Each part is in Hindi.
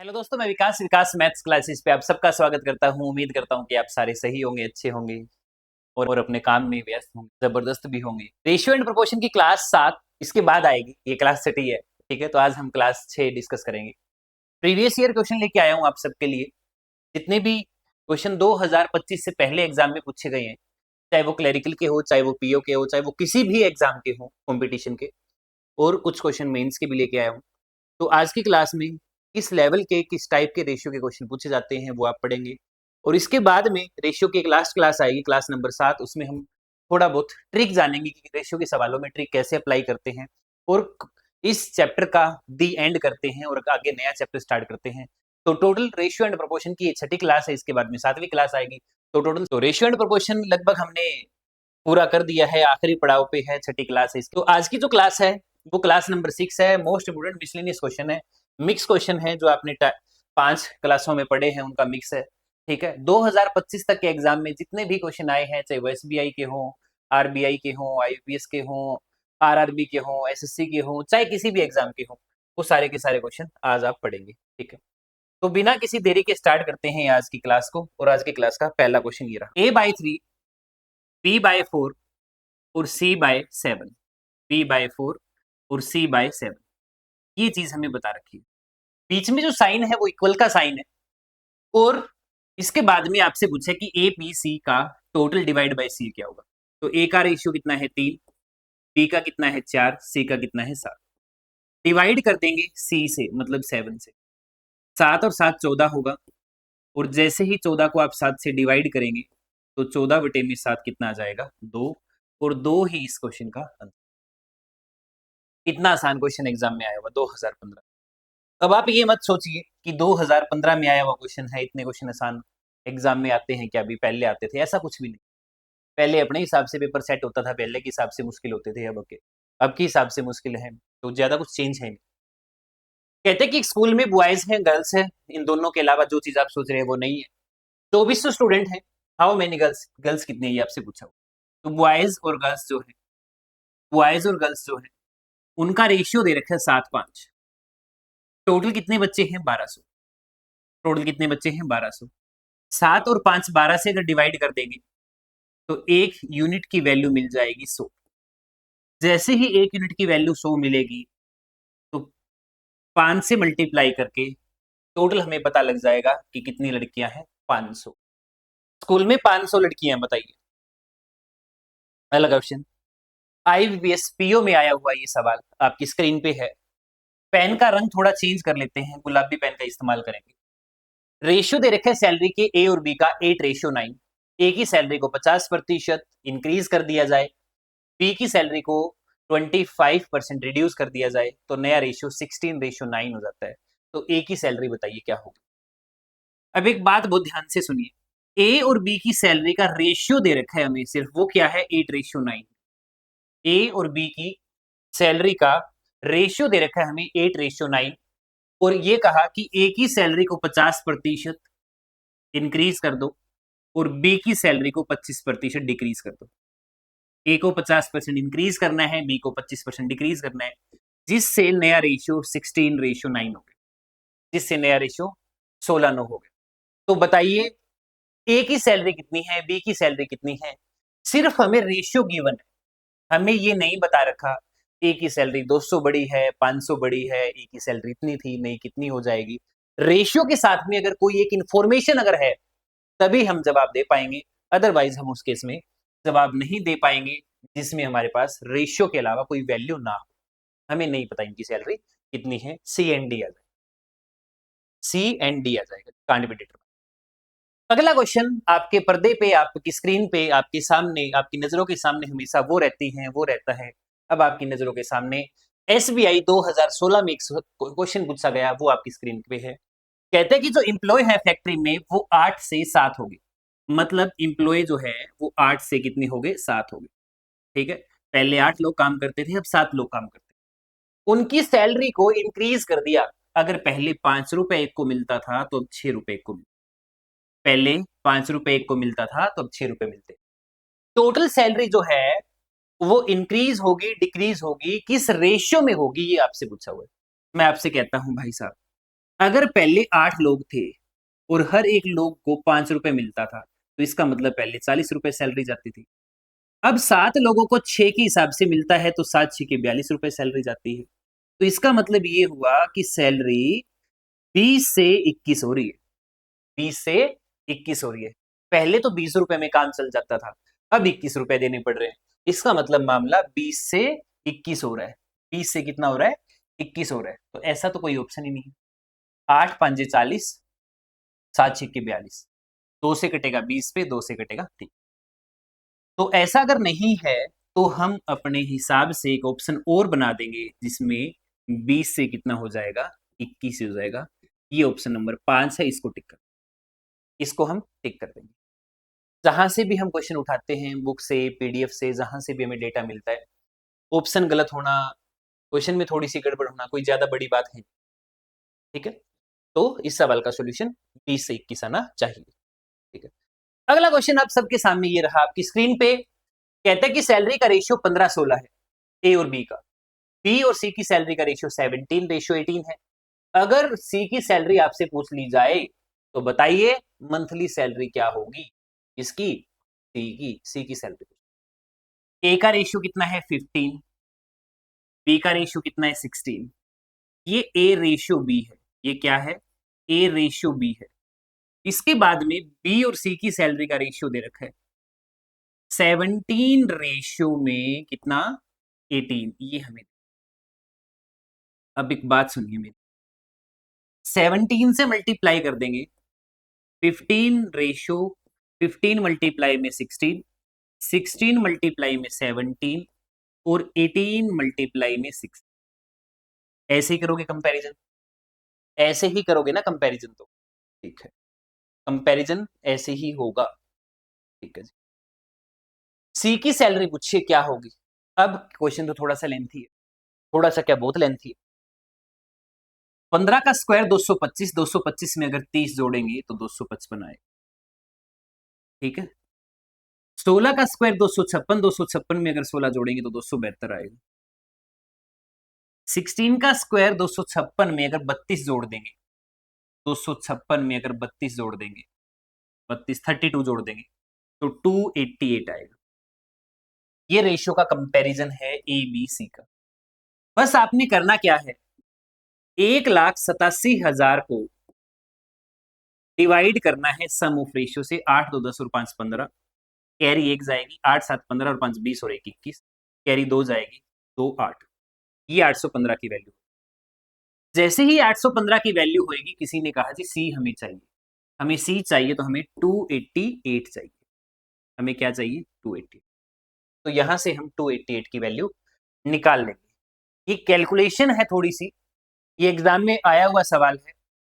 हेलो दोस्तों, मैं विकास विकास मैथ्स क्लासेस पे आप सबका स्वागत करता हूँ। उम्मीद करता हूँ कि आप सारे सही होंगे, अच्छे होंगे और अपने काम में व्यस्त होंगे, जबरदस्त भी होंगे। रेशियो एंड प्रोपोर्शन की क्लास 7 इसके बाद आएगी, ये क्लास छठी है। ठीक है, तो आज हम क्लास 6 डिस्कस करेंगे। प्रीवियस ईयर क्वेश्चन लेके आया हूँ आप सबके लिए। जितने भी क्वेश्चन 2025 से पहले एग्जाम में पूछे गए हैं, चाहे वो क्लरिकल के हो, चाहे वो पीओ के हो, चाहे वो किसी भी एग्जाम के हो कॉम्पिटिशन के, और कुछ क्वेश्चन मेंस के भी लेके आया हूँ। तो आज की क्लास में किस लेवल के, किस टाइप के रेशियो के क्वेश्चन पूछे जाते हैं वो आप पढ़ेंगे। और इसके बाद में रेशियो की एक लास्ट क्लास आएगी, क्लास नंबर 7। उसमें हम थोड़ा बहुत ट्रिक जानेंगे कि रेशियो के सवालों में ट्रिक कैसे अप्लाई करते हैं, और इस चैप्टर का दी एंड करते हैं और आगे नया चैप्टर स्टार्ट करते हैं। तो टोटल रेशियो एंड प्रोपोर्शन की ये छठी क्लास है, इसके बाद में 7वीं क्लास आएगी। तो टोटल तो रेशियो एंड प्रोपोर्शन लगभग हमने पूरा कर दिया है, आखिरी पड़ाव पे है, छठी क्लास है। तो आज की जो क्लास है वो क्लास नंबर 6 है। मोस्ट इंपोर्टेंट मिसलेनियस क्वेश्चन है, मिक्स क्वेश्चन है, जो आपने 5 क्लासों में पढ़े हैं उनका मिक्स है। ठीक है, 2025 तक के एग्जाम में जितने भी क्वेश्चन आए हैं, चाहे वो एसबीआई के हों, आरबीआई के हों, आईपीएस के हों, आरआरबी के हों, एसएससी के हों, चाहे किसी भी एग्जाम के हों, वो सारे के सारे क्वेश्चन आज आप पढ़ेंगे। ठीक है, तो बिना किसी देरी के स्टार्ट करते हैं आज की क्लास को। और आज की क्लास का पहला क्वेश्चन ये रहा, A/3, B/4 और C/7। B/4 और C/7, ये चीज हमें बता रखी है। बीच में जो साइन है वो इक्वल का साइन है, और इसके बाद में आपसे पूछा कि ए बी सी का टोटल डिवाइड बाय सी क्या होगा। तो ए का रेशियो कितना है 3, बी का कितना है 4, सी का कितना है 7। डिवाइड कर देंगे सी से, मतलब 7 से। 7 और 7 14 होगा, और जैसे ही 14 को आप 7 से डिवाइड करेंगे तो 14/7 कितना आ जाएगा, 2। और 2 ही इस क्वेश्चन का आंसर। इतना आसान क्वेश्चन एग्जाम में आया हुआ 2015। अब आप ये मत सोचिए कि 2015 में आया हुआ क्वेश्चन है, इतने क्वेश्चन आसान एग्जाम में आते हैं क्या, अभी पहले आते थे, ऐसा कुछ भी नहीं। पहले अपने हिसाब से पेपर सेट होता था, पहले के हिसाब से मुश्किल होते थे, अब के हिसाब से मुश्किल है, तो ज्यादा कुछ चेंज है नहीं। कहते हैं कि स्कूल में बॉयज हैं, गर्ल्स हैं, इन दोनों के अलावा जो चीज आप सोच रहे हैं वो नहीं है। 2400 स्टूडेंट हैं, हाउ मेनी गर्ल्स, गर्ल्स कितनी है ये आपसे पूछा हुआ। तो बॉयज और गर्ल्स जो है उनका रेशियो दे रखा है 7:5। टोटल कितने बच्चे हैं, 1200। टोटल कितने बच्चे हैं, 1200। 7 और 5 12 से अगर डिवाइड कर देंगे तो एक यूनिट की वैल्यू मिल जाएगी 100। जैसे ही एक यूनिट की वैल्यू 100 मिलेगी तो 5 से मल्टीप्लाई करके टोटल हमें पता लग जाएगा कि कितनी लड़कियां हैं, 500। स्कूल में 500 लड़कियां हैं, बताइए। अगला क्वेश्चन, आईबीपीएस पीओ में आया हुआ ये सवाल आपकी स्क्रीन पे है। पेन का रंग थोड़ा चेंज कर लेते हैं, गुलाबी पेन का इस्तेमाल करेंगे। रेशियो दे रखे सैलरी के ए और बी का 8:9। ए की सैलरी को 50% इंक्रीज कर दिया जाए, बी की सैलरी को 25% रिड्यूस कर दिया जाए, तो नया रेशियो 16:9 हो जाता है। तो ए की सैलरी बताइए क्या होगी। अब एक बात बहुत ध्यान से सुनिए, ए और बी की सैलरी का रेशियो दे रखा है हमें, सिर्फ वो क्या है, 8:9। ए और बी की सैलरी का रेशियो दे रखा है हमें 8:9, और ये कहा कि ए की सैलरी को 50% इंक्रीज कर दो और बी की सैलरी को 25% डिक्रीज कर दो। ए को 50% इंक्रीज करना है, बी को 25% डिक्रीज करना है, जिससे नया रेशियो 16:9 हो गया, जिससे नया रेशियो 16:9 हो गया। तो बताइए ए की सैलरी कितनी है, बी की सैलरी कितनी है। सिर्फ हमें रेशियो गिवन है, हमें ये नहीं बता रखा ए की सैलरी 200 बड़ी है, 500 बड़ी है, ए की सैलरी इतनी थी, नहीं कितनी हो जाएगी। रेशियो के साथ में अगर कोई एक इंफॉर्मेशन अगर है तभी हम जवाब दे पाएंगे, अदरवाइज हम उस केस में जवाब नहीं दे पाएंगे जिसमें हमारे पास रेशियो के अलावा कोई वैल्यू ना हो। हमें नहीं पता इनकी सैलरी कितनी है, सी एंड डी आ जाएगा, सी एंड डी आ जाएगा, कांट बी डिटरमाइन। अगला क्वेश्चन आपके पर्दे पे, आपकी स्क्रीन पे, आपके सामने, आपकी नजरों के सामने हमेशा वो रहती हैं, वो रहता है। अब आपकी नजरों के सामने एसबीआई 2016 में एक क्वेश्चन पूछा गया, वो आपकी स्क्रीन पे है। कहते हैं कि जो इम्प्लॉय है फैक्ट्री में वो 8 से 7 हो गए, मतलब इम्प्लॉय जो है वो 8 से कितने हो गए, 7 हो गए। ठीक है, पहले 8 लोग काम करते थे, अब 7 लोग काम करते हैं। उनकी सैलरी को इंक्रीज कर दिया। अगर पहले 5 रुपए एक को मिलता था तो अब 6 रुपए एक को मिलता, पहले 5 रुपए एक को मिलता था तो अब 6 रुपए मिलते। टोटल सैलरी जो है वो इंक्रीज होगी, डिक्रीज होगी, किस रेशियो में होगी, ये आपसे पूछा हुआ है। मैं आपसे कहता हूं भाई साहब, अगर पहले 8 लोग थे और हर एक लोग को 5 रुपए मिलता था, तो इसका मतलब पहले 40 रुपए सैलरी जाती थी। अब 7 लोगों को 6 के हिसाब से मिलता है, तो 7 6 के 42 रुपए सैलरी जाती है। तो इसका मतलब ये हुआ कि सैलरी 20 से 21 हो रही है। 20 से 21 हो रही है। पहले तो 20 रुपए में काम चल जाता था, अब 21 रुपए देने पड़ रहे हैं। इसका मतलब मामला 20 से 21 हो रहा है। 20 से कितना हो रहा है? 21 हो रहा है। तो ऐसा तो कोई ऑप्शन ही नहीं है। 8 5 40, 7 6 के 42, 2 से कटेगा 20 पे, 2 से कटेगा 3। तो ऐसा अगर नहीं है तो हम अपने हिसाब से एक ऑप्शन और बना देंगे जिसमें 20 से कितना हो जाएगा? 21 हो जाएगा। ये ऑप्शन नंबर 5 है, इसको हम टिक कर देंगे। जहां से भी हम क्वेश्चन उठाते हैं, बुक से, पीडीएफ से, जहां से भी हमें डेटा मिलता है, ऑप्शन गलत होना, क्वेश्चन में थोड़ी सी गड़बड़ होना कोई ज्यादा बड़ी बात है। ठीक है, तो इस सवाल का सोल्यूशन 20 से 21 आना चाहिए। ठीक है, अगला क्वेश्चन आप सबके सामने ये रहा आपकी स्क्रीन पे। कहते हैं कि सैलरी का रेशियो 15-16 है, ए और बी का। बी और सी की सैलरी का रेशियो 17:18 है। अगर सी की सैलरी आपसे पूछ ली जाए तो बताइए मंथली सैलरी क्या होगी? इसकी? सी की सैलरी। ए का रेशियो कितना है? 15। बी का रेशियो कितना है? 16। ये ए रेशियो बी है। ये क्या है? ए रेशियो बी है। इसके बाद में बी और सी की सैलरी का रेशियो दे रखा है 17 रेशियो में कितना? 18। ये हमें, अब एक बात सुनिए मेरी, 17 से मल्टीप्लाई कर देंगे 15 रेशियो, 15 मल्टीप्लाई में 16, 16 मल्टीप्लाई में 17 और 18 मल्टीप्लाई में 6। ऐसे ही करोगे कंपैरिजन? ऐसे ही करोगे ना कंपैरिजन? तो ठीक है, कंपैरिजन ऐसे ही होगा। ठीक है जी, सी की सैलरी पूछिए क्या होगी। अब क्वेश्चन तो थोड़ा सा लेंथी है, थोड़ा सा क्या, बहुत लेंथी है। 15 का स्क्वायर 225, 225 में अगर 30 जोड़ेंगे तो 255 आएगा। ठीक है, 16 का स्क्वायर 256, 256 में अगर 16 जोड़ेंगे तो 272 आएगा। 16 का स्क्वायर 256 में अगर 32 जोड़ देंगे, 256 में अगर 32 जोड़ देंगे, 32 32 जोड़ देंगे तो 288 आएगा। ये रेशियो का कंपैरिजन है ए बी सी का। बस आपने करना क्या है, 1,87,000 को डिवाइड करना है सम ऑफ रेशियो से। 8 2 10 और 5 15, कैरी 1 जाएगी, 8 7 15 और 5 20 और 1 21, कैरी 2 जाएगी, 2 8। ये 815 की वैल्यू। जैसे ही 815 की वैल्यू होगी, किसी ने कहा जी सी हमें चाहिए, हमें सी चाहिए, तो हमें 288 चाहिए। हमें क्या चाहिए? 288। तो यहां से हम 288 की वैल्यू निकाल लेंगे। ये कैलकुलेशन है थोड़ी सी, ये एग्जाम में आया हुआ सवाल है,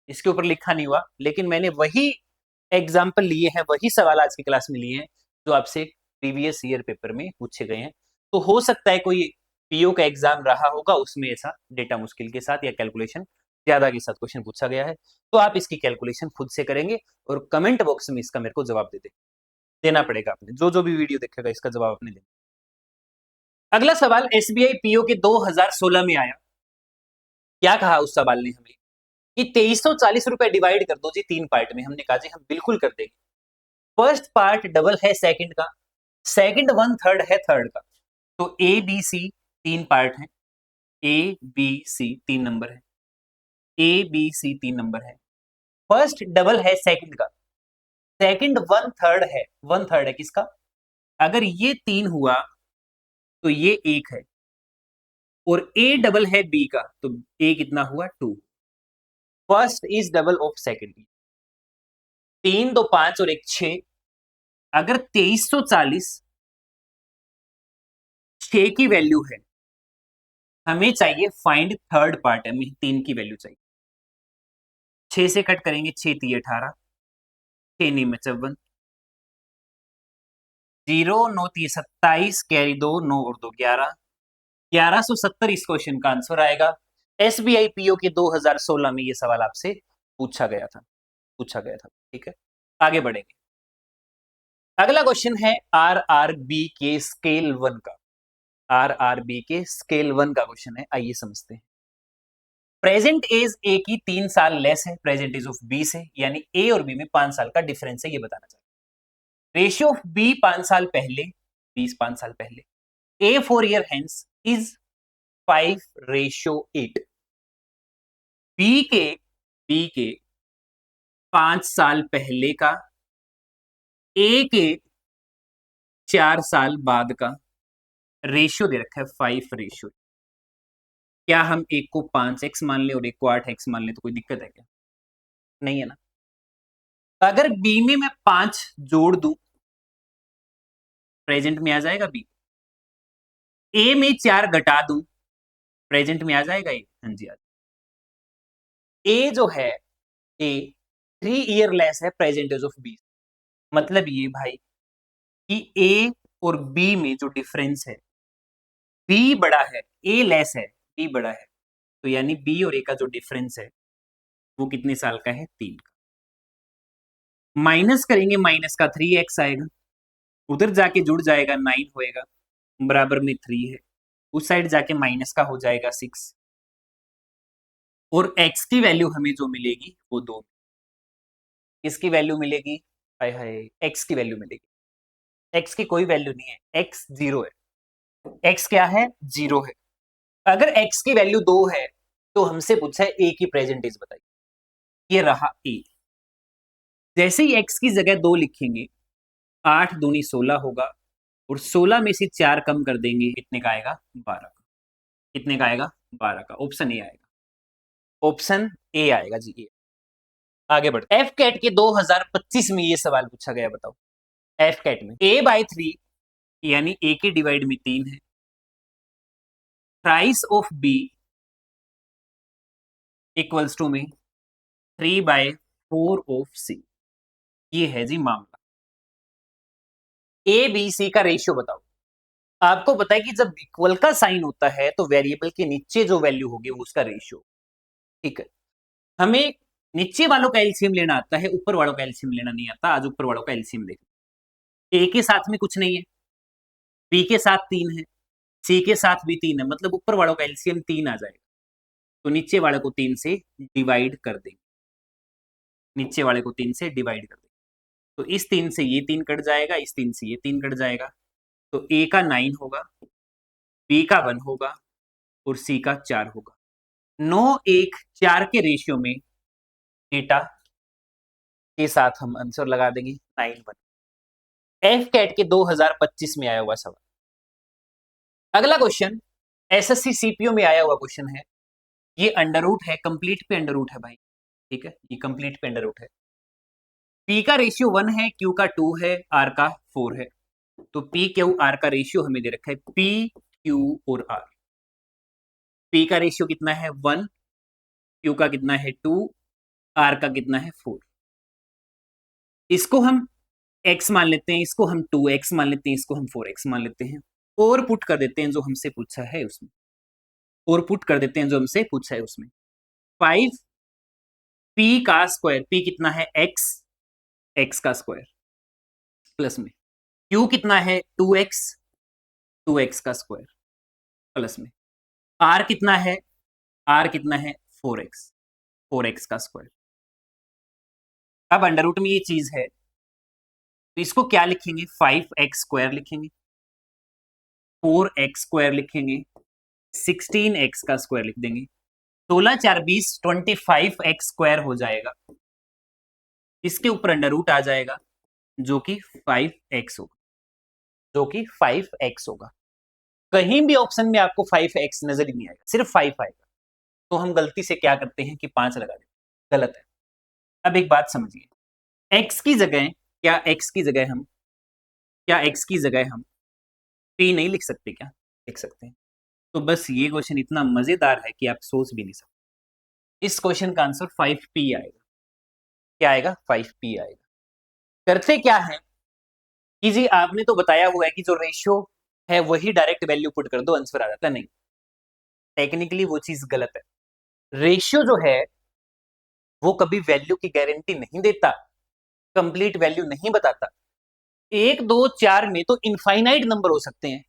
इसके ऊपर लिखा नहीं हुआ, लेकिन मैंने वही एग्जाम्पल लिए हैं, वही सवाल आज की क्लास में लिए हैं जो आपसे प्रीवियस ईयर पेपर में पूछे गए हैं। तो हो सकता है कोई पीओ का एग्जाम रहा होगा, उसमें ऐसा डेटा मुश्किल के साथ या कैलकुलेशन ज्यादा के साथ क्वेश्चन पूछा गया है, तो आप इसकी कैलकुलेशन खुद से करेंगे और कमेंट बॉक्स में इसका मेरे को जवाब देना पड़ेगा। आपने जो जो भी वीडियो देखेगा इसका जवाब आपने देना। अगला सवाल एसबीआई पीओ के 2016 में आया। क्या कहा उस सवाल ने हमें कि 2340 रुपए डिवाइड कर दो जी 3 पार्ट में। हमने कहा जी हम बिल्कुल कर देंगे। फर्स्ट पार्ट डबल है सेकंड का, सेकंड 1/3 है थर्ड का। तो ए बी सी 3 पार्ट है, ए बी सी 3 नंबर है, ए बी सी 3 नंबर है। फर्स्ट डबल है सेकंड का, सेकंड 1/3 है, 1/3 है किसका? अगर ये 3 हुआ तो ये 1 है, और ए डबल है बी का, तो ए कितना हुआ? 2। First is double of second. 3 2 5 और 1 6। अगर 2340 6 की वैल्यू है, हमें चाहिए फाइंड थर्ड पार्ट, हमें 3 की वैल्यू चाहिए। 6 से कट करेंगे, 6 3 18, 6 9 में 54, 0 9 3 27, कैरी 2 9 और 2 11, 1170 इस क्वेश्चन का आंसर आएगा। एसबीआई पीओ के 2016 में ये सवाल आपसे पूछा गया था। ठीक है, आगे बढ़ेंगे। अगला क्वेश्चन है आरआरबी के स्केल 1 का। आरआरबी के स्केल 1 का क्वेश्चन है, आइए समझते हैं। प्रेजेंट एज ए की 3 साल लेस है प्रेजेंट एज ऑफ बी से, यानी ए और बी में 5 साल का डिफरेंस है, ये बताना चाहते हैं। रेशियो ऑफ बी 5 साल पहले, 5 साल पहले, ए 4 ईयर हेंस इज 5:8। बी के 5 साल पहले का, ए के 4 साल बाद का रेशियो दे रखा है 5 रेशियो। क्या हम एक को 5x मान ले और एक को 8x मान ले तो कोई दिक्कत है क्या? नहीं है ना। अगर बी में मैं 5 जोड़ दूं, प्रेजेंट में आ जाएगा बी। ए में 4 घटा दूं, प्रेजेंट में आ जाएगा ए। हाँ जी, ए जो है, ए 3 ईयर लेस है प्रेजेंट एज ऑफ बी। मतलब ये भाई कि ए और बी में जो डिफरेंस है, बी बड़ा है ए लेस है, बी बड़ा है, तो यानी बी और ए का जो डिफरेंस है वो कितने साल का है? 3 का। माइनस करेंगे, माइनस का 3x आएगा, उधर जाके जुड़ जाएगा 9 होएगा, बराबर में 3 है, उस साइड जाके माइनस का हो जाएगा 6, और x की वैल्यू हमें जो मिलेगी वो 2। किसकी वैल्यू मिलेगी? हाय हाय, x की वैल्यू मिलेगी। x की कोई वैल्यू नहीं है, x 0 है। x क्या है? 0 है। अगर x की वैल्यू 2 है तो हमसे पूछा है a की प्रेजेंट एज बताइए। ये रहा a। जैसे ही x की जगह 2 लिखेंगे, 8 दूनी 16 होगा, और 16 में से 4 कम कर देंगे, कितने का आएगा? 12 का। कितने का आएगा? 12 का। ऑप्शन ए आएगा, ऑप्शन ए आएगा जी, ए। आगे बढ़ते, एफ कैट के 2025 में ये सवाल पूछा गया, बताओ। एफ कैट में a/3 यानी a के डिवाइड में 3 है, price of B equals to में 3/4 ऑफ सी। ये है जी मामला। ए बी सी का रेशियो बताओ। आपको पता है कि जब इक्वल का साइन होता है तो वेरिएबल के नीचे जो वैल्यू होगी वो उसका रेशियो, ठीक है। हमें नीचे वालों का एलसीएम लेना आता है, ऊपर वालों का एलसीएम लेना नहीं आता। आज ऊपर वालों का एलसीएम देखें। ए के साथ में कुछ नहीं है, बी के साथ 3 है, सी के साथ भी 3 है, मतलब ऊपर वालों का एलसीएम 3 आ जाएगा, तो नीचे वाले को 3 से डिवाइड कर देंगे। नीचे वाले को 3 से डिवाइड कर देंगे, तो इस 3 से ये 3 कट जाएगा, इस 3 से ये 3 कट जाएगा, तो ए का 9 होगा, बी का 1 होगा, और सी का 4 होगा। 9 1 4 के रेशियो में डेटा के साथ हम आंसर लगा देंगे 9 1। एफ कैट के 2025 में आया हुआ सवाल। अगला क्वेश्चन एसएससी सीपीओ में आया हुआ क्वेश्चन है। ये अंडर रूट है, कंप्लीट पे अंडर रूट है भाई, ठीक है। ये कंप्लीट पे अंडर रूट है। पी का रेशियो 1 है, क्यू का 2 है, आर का 4 है। तो पी क्यू आर का रेशियो हमें दे रखा है, पी क्यू और आर। पी का रेशियो कितना है? 1, क्यू का कितना है? 2, आर का कितना है? 4। इसको हम x मान लेते हैं, इसको हम 2x मान लेते हैं, इसको हम 4x मान लेते हैं, और पुट कर देते हैं जो हमसे पूछा है उसमें, और पुट कर देते हैं जो हमसे पूछा है उसमें। 5 p का स्क्वायर, p कितना है? x, x का स्क्वायर, प्लस में q कितना है? 2x, 2x का स्क्वायर, प्लस में r कितना है? r कितना है? 4x, 4x का स्क्वायर। अब अंडर रूट में ये चीज है, तो इसको क्या लिखेंगे? 5x स्क्वायर लिखेंगे, 4x स्क्वायर लिखेंगे, 16x का स्क्वायर लिख देंगे। 16 4 20 25x स्क्वायर हो जाएगा। इसके ऊपर अंडर रूट आ जाएगा जो कि 5x होगा, जो कि 5x होगा। कहीं भी ऑप्शन में आपको 5x नजर ही नहीं आएगा, सिर्फ 5 आएगा। तो हम गलती से क्या करते हैं कि 5 लगा देते, गलत है। अब एक बात समझिए, x की जगह x की जगह हम p नहीं लिख सकते क्या? लिख सकते हैं। तो बस ये क्वेश्चन इतना मजेदार है कि आप सोच भी नहीं सकते। इस क्वेश्चन का आंसर 5p आएगा। क्या आएगा? 5p आएगा। करते क्या है कि जी आपने तो बताया हुआ है कि जो रेशियो है वही डायरेक्ट वैल्यू पुट कर दो, आंसर आ जाता। नहीं, टेक्निकली वो चीज गलत है। रेशियो जो है वो कभी वैल्यू की गारंटी नहीं देता, कंप्लीट वैल्यू नहीं बताता। 1 2 4 में तो इनफाइनाइट नंबर हो सकते हैं,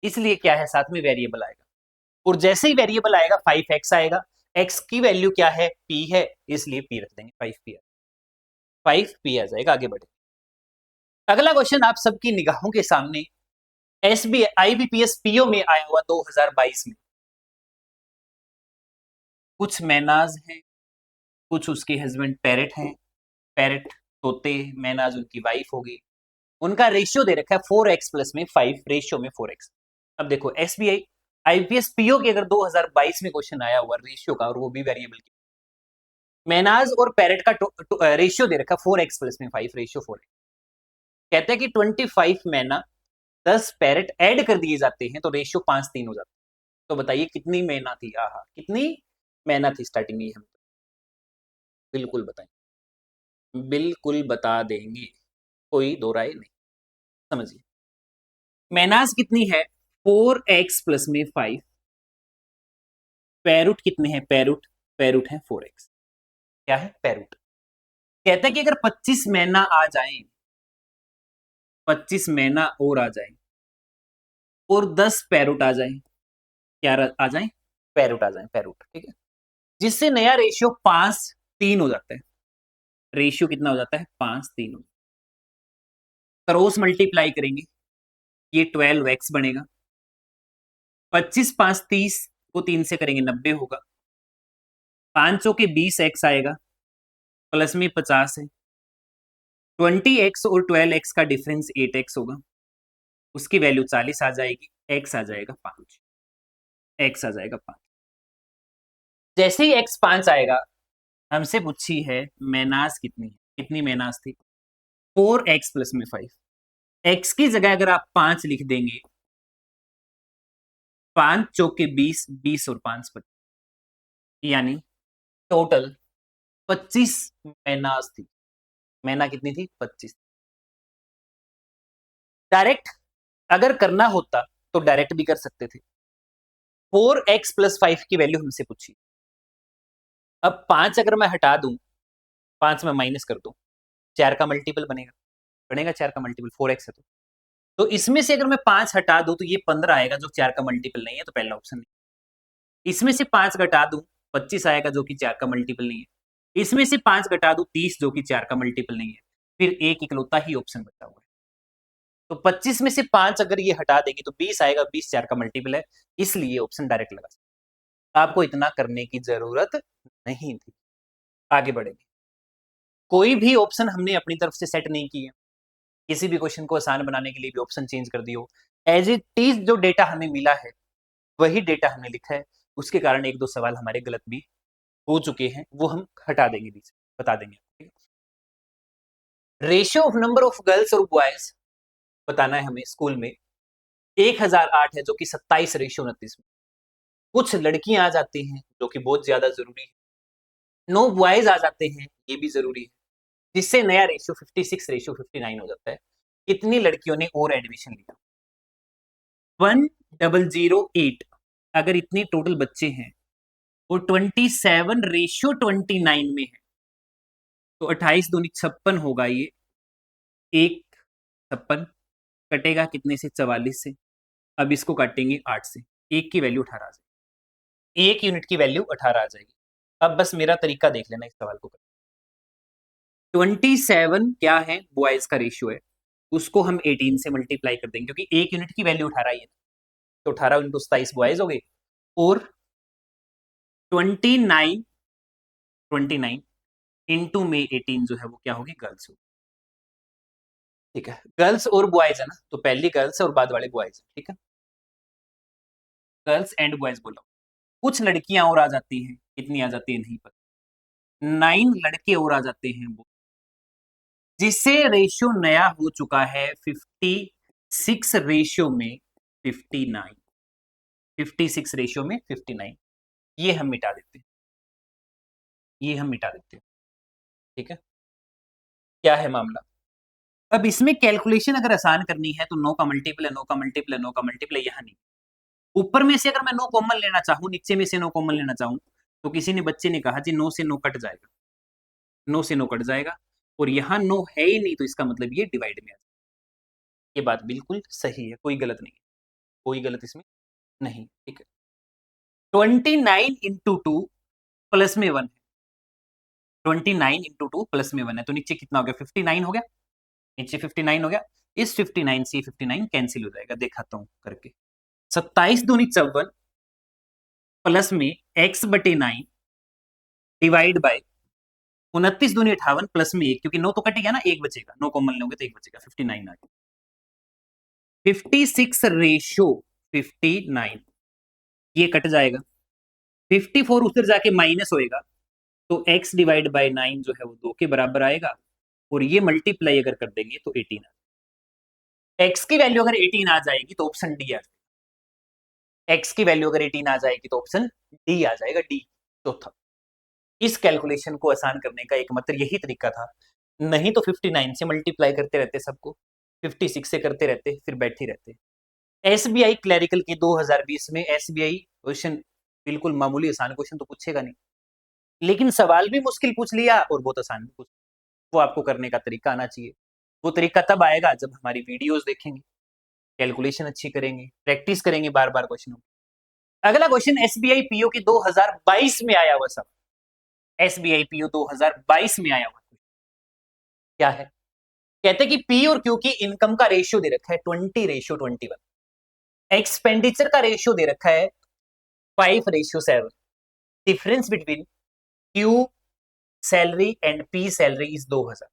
इसलिए क्या है, साथ में वेरिएबल आएगा, और जैसे ही वेरिएबल आएगा 5x आएगा। x की वैल्यू क्या है, p है, इसलिए p रख देंगे, 5p 5p आ जाएगा। आगे बढ़े, अगला क्वेश्चन आप सबकी निगाहों के सामने SBI IBPS PO में आया हुआ 2022 में। कुछ मैनाज हैं, कुछ उसके हस्बैंड पैरेट हैं, पैरेट तोते, मैनाज उनकी वाइफ होगी, उनका रेशियो दे रखा है 4x प्लस में 5 रेशियो में 4x। अब देखो SBI IBPS PO की अगर 2022 में क्वेश्चन आया हुआ रेशियो का, और वो भी वेरिएबल की, मैनाज और पैरेट का रेशियो दे रखा है 4x प्लस में 5 रेशियो 4x। कहते हैं कि 25 मैना 10 पैरेट ऐड कर दिए जाते हैं तो रेशियो 5:3 हो जाता है। तो बताइए कितनी मैना थी, आहा कितनी मैना थी स्टार्टिंग में, हम बिल्कुल बताएं, बिल्कुल बता देंगे, कोई दो राय नहीं। समझिए मैनाज कितनी है, 4x प्लस में 5, पैरुट कितने हैं, पैरुट पैरुट है 4x। क्या है, पैरुट। कहते हैं कि अगर 25 मैना आ जाएं, 25 मैना और आ जाएं और 10 पैरुट आ जाएं, क्या आ जाएं, पैरुट आ जाएं, पैरुट, ठीक है, जिससे नया रेशियो 5:3 हो जाता है। रेशियो कितना हो जाता है, 5:3 हो जाता है। क्रॉस मल्टीप्लाई करेंगे, ये 12x बनेगा, 25 5 30 को 3 से करेंगे 90 होगा, 5 के 20x आएगा, प्लस में 50 है, 20x और 12x का डिफरेंस 8x होगा, उसकी वैल्यू 40 आ जाएगी, x आ जाएगा 5, x आ जाएगा 5। जैसे ही x 5 आएगा, हमसे पूछी है मैनास कितनी है, कितनी मैनास थी, 4x प्लस में 5। x की जगह अगर आप 5 लिख देंगे, 5 चौके 20, 20 और 5 25, यानी टोटल 25 मैनास थी। मैना कितनी थी, 25। डायरेक्ट अगर करना होता तो डायरेक्ट भी कर सकते थे। 4x प्लस 5 की वैल्यू हमसे पूछी, अब 5 अगर मैं हटा दूं, 5 में माइनस कर दूं, 4 का मल्टीपल बनेगा, बनेगा 4 का मल्टीपल, 4x है तो इसमें से अगर मैं 5 हटा दूं तो ये 15 आएगा जो 4 का मल्टीपल नहीं है, तो पहला ऑप्शन नहीं। इसमें से 5 घटा दूं, 25 आएगा जो कि 4 का मल्टीपल नहीं है। इसमें से 5 घटा दूं, 30 जो कि 4 का मल्टीपल नहीं है। फिर एक इकलौता ही ऑप्शन बचा हुआ है, तो 25 में से 5 अगर ये हटा देंगे तो 20 आएगा, 20 4 का मल्टीपल है, इसलिए ऑप्शन डायरेक्ट लगा सकते। आपको इतना करने की जरूरत नहीं थी। आगे बढ़ेंगे, कोई भी ऑप्शन हमने अपनी तरफ से सेट नहीं किए, किसी भी क्वेश्चन को आसान बनाने के लिए भी ऑप्शन चेंज कर दियो, एज इट इज जो डेटा हमें मिला है वही डेटा हमने लिखा है। उसके कारण एक दो सवाल हमारे गलत भी हो चुके हैं, वो हम हटा देंगे, बीच बता देंगे। Ratio of number of girls और बॉयज बताना है हमें स्कूल में, 1008 है जो कि 27 रेशियो 29 में। कुछ लड़कियां आ जाती हैं जो कि बहुत ज्यादा जरूरी है, 9 बॉयज आ जाते हैं, ये भी जरूरी है, जिससे नया रेशियो 56 रेशियो 59 हो जाता है। कितनी लड़कियों ने और एडमिशन लिया, 1008। अगर इतने टोटल बच्चे हैं और 27 रेशियो 29 में है, तो 28 दूनी 56 होगा, ये एक 56 कटेगा कितने से, 44 से। अब इसको काटेंगे 8 से, एक की वैल्यू 18 आ जाएगी, एक यूनिट की वैल्यू 18 आ जाएगी। अब बस मेरा तरीका देख लेना इस सवाल को। 27 क्या है, बॉयज का रेशियो है, उसको हम 18 से मल्टीप्लाई कर देंगे क्योंकि एक यूनिट की वैल्यू 18 ही है, तो 18 इंटू 27 बॉयज हो गए, और 29 इंटू में 18 जो है वो क्या होगी, गर्ल्स होगी। ठीक है, गर्ल्स और बॉयज है ना, तो पहली गर्ल्स और बाद वाले बॉयज, ठीक है, गर्ल्स एंड बॉयज बोला। कुछ लड़कियां और आ जाती हैं, कितनी आ जाती है नहीं पता, 9 लड़के और आ जाते हैं वो, जिससे रेशियो नया हो चुका है 56 रेशियो में 59, 56 रेशियो में 59। ये हम मिटा देते हैं, ये हम मिटा देते हैं, ठीक है। क्या है मामला, अब इसमें कैलकुलेशन अगर आसान करनी है तो 9 का मल्टीपल है, 9 का मल्टीपल है, 9 का मल्टीपल है, यहाँ नहीं। ऊपर में से अगर मैं 9 कॉमन लेना चाहूं, नीचे में से 9 कॉमन लेना चाहूं, तो किसी ने बच्चे ने कहा जी 9 से 9 कट जाएगा, 9 से 9 कट जाएगा, और यहाँ 9 है ही नहीं, तो इसका मतलब ये डिवाइड में आ जाएगा। ये बात बिल्कुल सही है, कोई गलत नहीं है, कोई गलत इसमें नहीं, ठीक है। 29 इंटू 2 प्लस में 1 है, 29 इंटू 2 प्लस में 1 है, तो नीचे कितना हो गया 59 हो गया, नीचे 59 हो गया। इस 59 से 59 कैंसिल हो जाएगा, दिखाता हूं करके। 27 दूनी 54 प्लस में x बटे 9 डिवाइड बाय 29 दूनी 58 प्लस में 1, क्योंकि 9 तो कट गया ना, 1 बचेगा, 9 कॉमन लोगे तो 1 बचेगा, 59 आ गया। 56 रेशो 59 ये कट जाएगा, 54 उधर जाके माइनस होएगा, तो x डिवाइड बाय 9 जो है वो 2 के बराबर आएगा, और ये मल्टीप्लाई अगर कर देंगे तो 18 आ जाएगा। x की वैल्यू अगर 18 आ जाएगी तो ऑप्शन डी आ जाएगा, x की वैल्यू अगर 18 आ जाएगी तो ऑप्शन डी आ जाएगा, डी चौथा। इस कैलकुलेशन को आसान करने का एकमात्र यही तरीका था, नहीं तो 59 से मल्टीप्लाई करते रहते सबको, 56 से करते रहते, फिर बैठे रहते। एसबीआई क्लरिकल के 2020 में एसबीआई क्वेश्चन बिल्कुल मामूली आसान क्वेश्चन तो पूछेगा नहीं, लेकिन सवाल भी मुश्किल पूछ लिया और बहुत आसान भी पूछ, वो आपको करने का तरीका आना चाहिए। वो तरीका तब आएगा जब हमारी वीडियोस देखेंगे, कैलकुलेशन अच्छी करेंगे, प्रैक्टिस करेंगे बार बार क्वेश्चनों। अगला क्वेश्चन एसबीआई पीओ के 2022 में आया हुआ, सब एसबीआई पीओ 2022 में आया हुआ क्या है, कहते कि पी और क्यू की इनकम का रेशियो दे रखा है 20:21, एक्सपेंडिचर का रेशियो दे रखा है 5:7, difference between Q salary and P salary is 2000।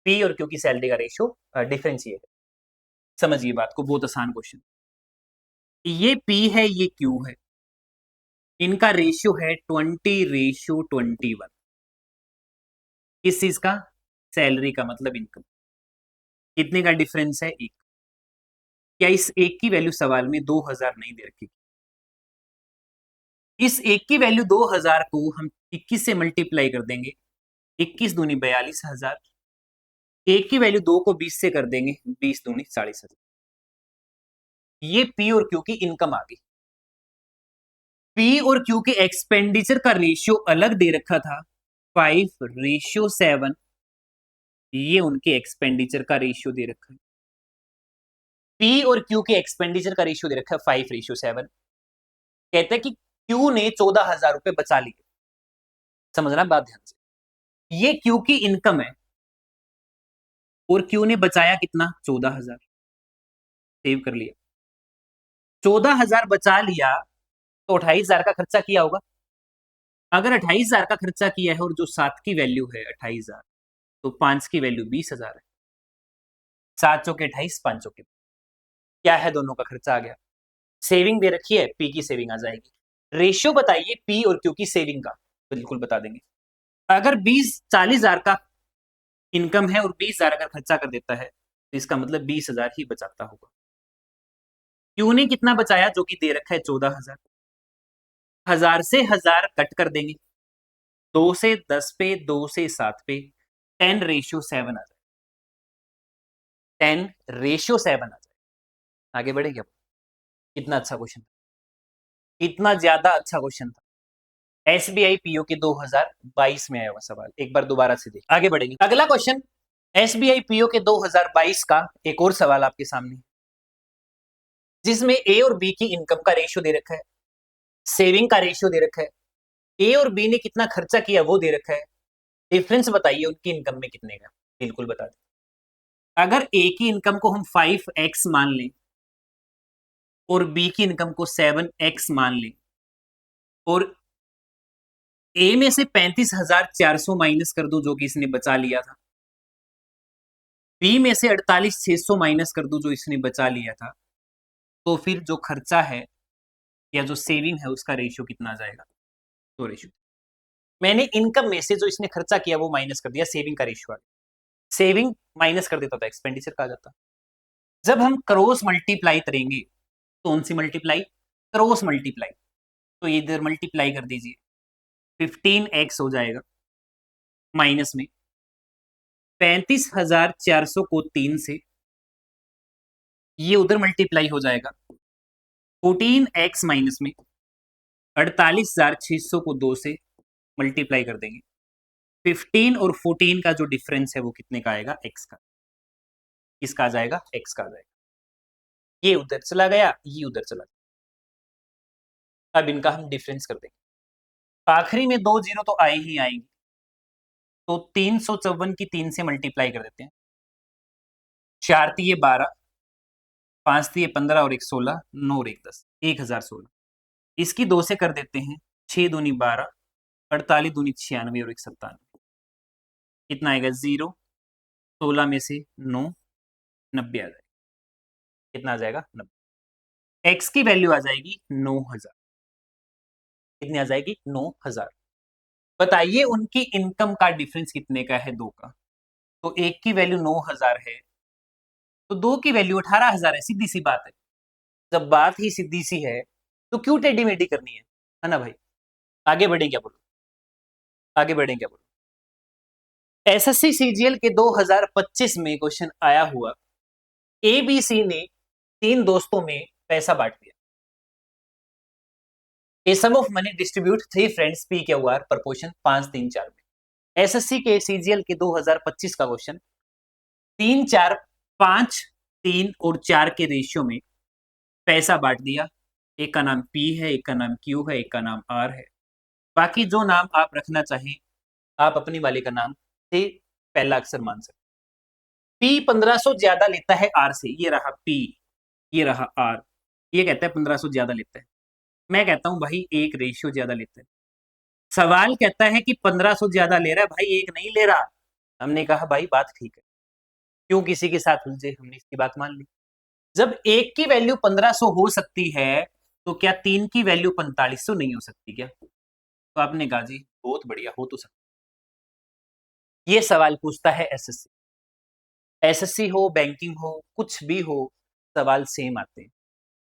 P और क्यू की सैलरी का रेशियो डिफरेंस ये है, समझिए बात को, बहुत आसान क्वेश्चन। ये पी है, ये क्यू है, इनका रेशियो है 20:21। किस चीज का, सैलरी का, मतलब इनकम। कितने का डिफरेंस है, एक। क्या इस एक की वैल्यू सवाल में 2000 नहीं दे रखी, इस एक की वैल्यू 2000 को हम 21 से मल्टीप्लाई कर देंगे, 21 दूनी 42,000, एक की वैल्यू 2 को 20 से कर देंगे, 20 दूनी 40,000। ये पी और क्यू की इनकम आ गई। पी और क्यू के एक्सपेंडिचर का रेशियो अलग दे रखा था 5:7, ये उनके एक्सपेंडिचर का रेशियो दे रखा है। पी और क्यू के एक्सपेंडिचर का रेशियो दे रखा है 5:7। कहते हैं कि क्यू ने 14,000 रुपए बचा लिए, समझना बात ध्यान से, ये क्यू की इनकम है और क्यू ने बचाया कितना, 14,000, सेव कर लिया। 14,000 बचा लिया तो 28,000 का खर्चा किया होगा। अगर 28,000 का खर्चा किया है और जो 7 की वैल्यू है 28,000, तो 5 की वैल्यू 20,000 है। 7 चौके 28, 5 चौके, क्या है, दोनों का खर्चा आ गया। सेविंग दे रखी है, पी की सेविंग आ जाएगी। रेशियो बताइए पी और क्यू की सेविंग का, बिल्कुल बता देंगे। अगर 40,000 का इनकम है और 20,000 अगर खर्चा कर देता है, तो इसका मतलब 20,000 ही बचाता होगा। क्यू ने कितना बचाया, जो कि दे रखा है 14,000, 1000 से 1000 कट कर देंगे, 2 से 10 पे, 2 से 7 पे, 10:7 आ जाए, 10:7 आ जाए। आगे बढ़ेंगे अब। कितना अच्छा क्वेश्चन था, इतना ज्यादा अच्छा क्वेश्चन था। एसबीआई पीओ के 2022 में आया हुआ सवाल, एक बार दोबारा से देख, आगे बढ़ेंगे। अगला क्वेश्चन एसबीआई पीओ के 2022 का एक और सवाल आपके सामने, जिसमें ए और बी की इनकम का रेशियो दे रखा है, सेविंग का रेशियो दे रखा है, ए और बी ने कितना खर्चा किया वो दे रखा है, डिफरेंस बताइए उनकी इनकम में कितने का, बिल्कुल बता दें। अगर ए की इनकम को हम 5x मान लें और बी की इनकम को 7x मान लें, और ए में से 35,400 माइनस कर दो जो कि इसने बचा लिया था, बी में से 48,600 माइनस कर दो जो इसने बचा लिया था, तो फिर जो खर्चा है या जो सेविंग है उसका रेशियो कितना आ जाएगा, तो रेशियो मैंने इनकम में से जो इसने खर्चा किया वो माइनस कर दिया, सेविंग का रेशियो आ गया। सेविंग माइनस कर देता था, एक्सपेंडिचर का आ जाता। जब हम क्रॉस मल्टीप्लाई करेंगे, कौन सी मल्टीप्लाई, क्रॉस मल्टीप्लाई, तो इधर मल्टीप्लाई कर दीजिए, 15x हो जाएगा, माइनस में 35,400 को 3 से, ये उधर मल्टीप्लाई हो जाएगा, 14x माइनस में 48,600 को 2 से मल्टीप्लाई कर देंगे, 15 और 14 का जो डिफरेंस है वो कितने का आएगा, x का। किसका आ जाएगा, x का आ जाएगा। ये उधर चला गया, ये उधर चला गया। अब इनका हम डिफरेंस कर देंगे। आखिरी में 2 जीरो तो आए ही आएंगे, तो 354 की 3 से मल्टीप्लाई कर देते हैं। 4 तिये 12, 5 तिये 15 और 1 16, 9 और 1 10, 1016। इसकी 2 से कर देते हैं, 6 दूनी 12, 48 दूनी 96 और 1 97। कितना आएगा? 0, 16 में से 9, 90 आ जाएगा। कितना आ जाएगा? 90। एक्स की वैल्यू आ जाएगी 9000। कितनी आ जाएगी? 9000। बताइए उनकी इनकम का डिफरेंस कितने का है? 2 का। तो एक की वैल्यू 9000 है, तो 2 की वैल्यू 18000 है। सीधी सी बात है। जब बात ही सीधी सी है तो क्यों टेढ़ी मेढ़ी करनी है ना भाई? आगे बढ़े क्या बोलो? आगे बढ़े क्या बोलो? एसएससी सीजीएल के 2025 में क्वेश्चन आया हुआ, एबीसी ने 3 दोस्तों में पैसा बांट दिया। A sum of money distribute 3 friends P Q R proportion 5 3 4 में। एसएससी के सीजीएल के 2025 का क्वेश्चन 3 4 5 3 और 4 के रेशियो में पैसा बांट दिया। एक का नाम पी है, एक का नाम क्यू है, एक का नाम आर है। बाकी जो नाम आप रखना चाहें आप अपनी वाले का नाम से पहला अक्षर मान सकते। पी 1500 ज्यादा लेता है आर से, ये रहा पी, ये रहा आर। ये कहता है 1500 ज्यादा लेता है, मैं कहता हूं भाई एक रेशियो ज्यादा लेता है। सवाल कहता है कि 1500 ज्यादा ले रहा है, भाई एक नहीं ले रहा। हमने कहा भाई बात ठीक है, क्यों किसी के साथ उलझे, हमने इसकी बात मान ली। जब एक की वैल्यू 1500 हो सकती है तो क्या 3 की वैल्यू 4500 नहीं हो सकती क्या? तो आपने कहा जी बहुत बढ़िया, हो तो सकता। ये सवाल पूछता है एसएससी। एसएससी हो, बैंकिंग हो, कुछ भी हो, सवाल सेम आते हैं।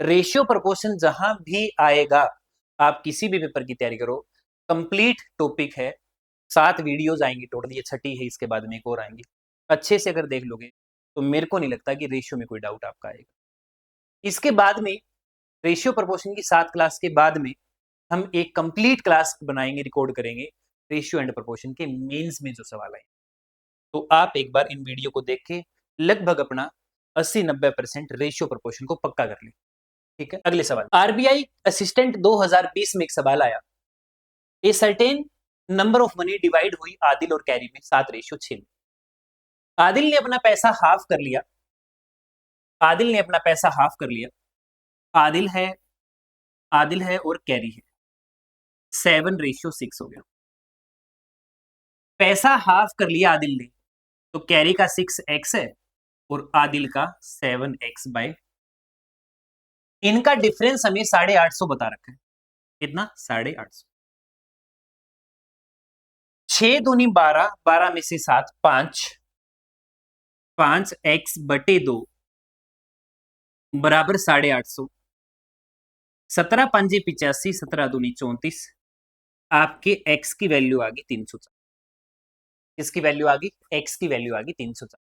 रेशियो प्रोपोर्शन जहां भी आएगा, आप किसी भी पेपर की तैयारी करो, कंप्लीट टॉपिक है। 7 वीडियोज आएंगी टोटल, ये छठी है, इसके बाद में एक और आएंगी। अच्छे से अगर देख लोगे तो मेरे को नहीं लगता कि रेशियो में कोई डाउट आपका आएगा। इसके बाद में रेशियो प्रोपोर्शन की 7 क्लास के बाद में हम एक कंप्लीट क्लास बनाएंगे, रिकॉर्ड करेंगे रेशियो एंड प्रोपोर्शन के मेंस में जो सवाल आए। तो आप एक बार इन वीडियो को देख के लगभग अपना 80-90% रेशियो प्रोपोर्शन को पक्का कर लें। ठीक है, अगले सवाल। आरबीआई असिस्टेंट 2020 में एक सवाल आया, a certain number of money divide हुई आदिल और कैरी में 7:6 में। आदिल ने अपना पैसा हाफ कर लिया, आदिल ने अपना पैसा हाफ कर लिया। आदिल है, आदिल है और कैरी है, 7:6 हो गया। पैसा हाफ कर लिया आदिल ने, तो कैरी का 6x है और आदिल का 7x/। इनका डिफरेंस हमें 850 बता रखा है। कितना? 850। 6 दूनी 12, 12 में से 7 5, 5x/2 बराबर 850। 17 पंजे 85, 17 दूनी 34। आपके x की वैल्यू आ गई 304। किसकी वैल्यू आ गई? x की वैल्यू आ गई 304।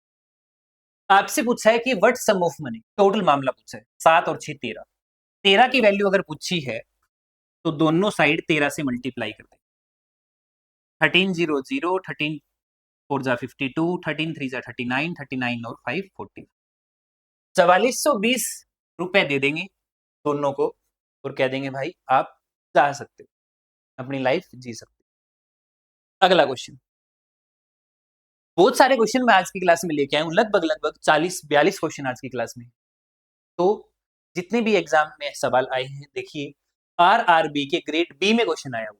आपसे पूछा है कि what sum of money, total मामला पूछा है। 7 और 6 13। 13 की वैल्यू अगर पूछी है तो दोनों साइड 13 से मल्टीप्लाई कर दें। 13 0 0, 13 4 जा 52, 13 3 जा 39, 39 और 5 40। 4420 रुपए दे देंगे दोनों को और कह देंगे भाई आप जा सकते हो, अपनी लाइफ जी सकते हो। अगला क्वेश्चन। बहुत सारे क्वेश्चन मैं आज की क्लास में लेके आया हूं, लगभग 40-42 क्वेश्चन आज की क्लास में। तो जितने भी एग्जाम में सवाल आए हैं, देखिए आरआरबी के ग्रेड बी में क्वेश्चन आया हुआ।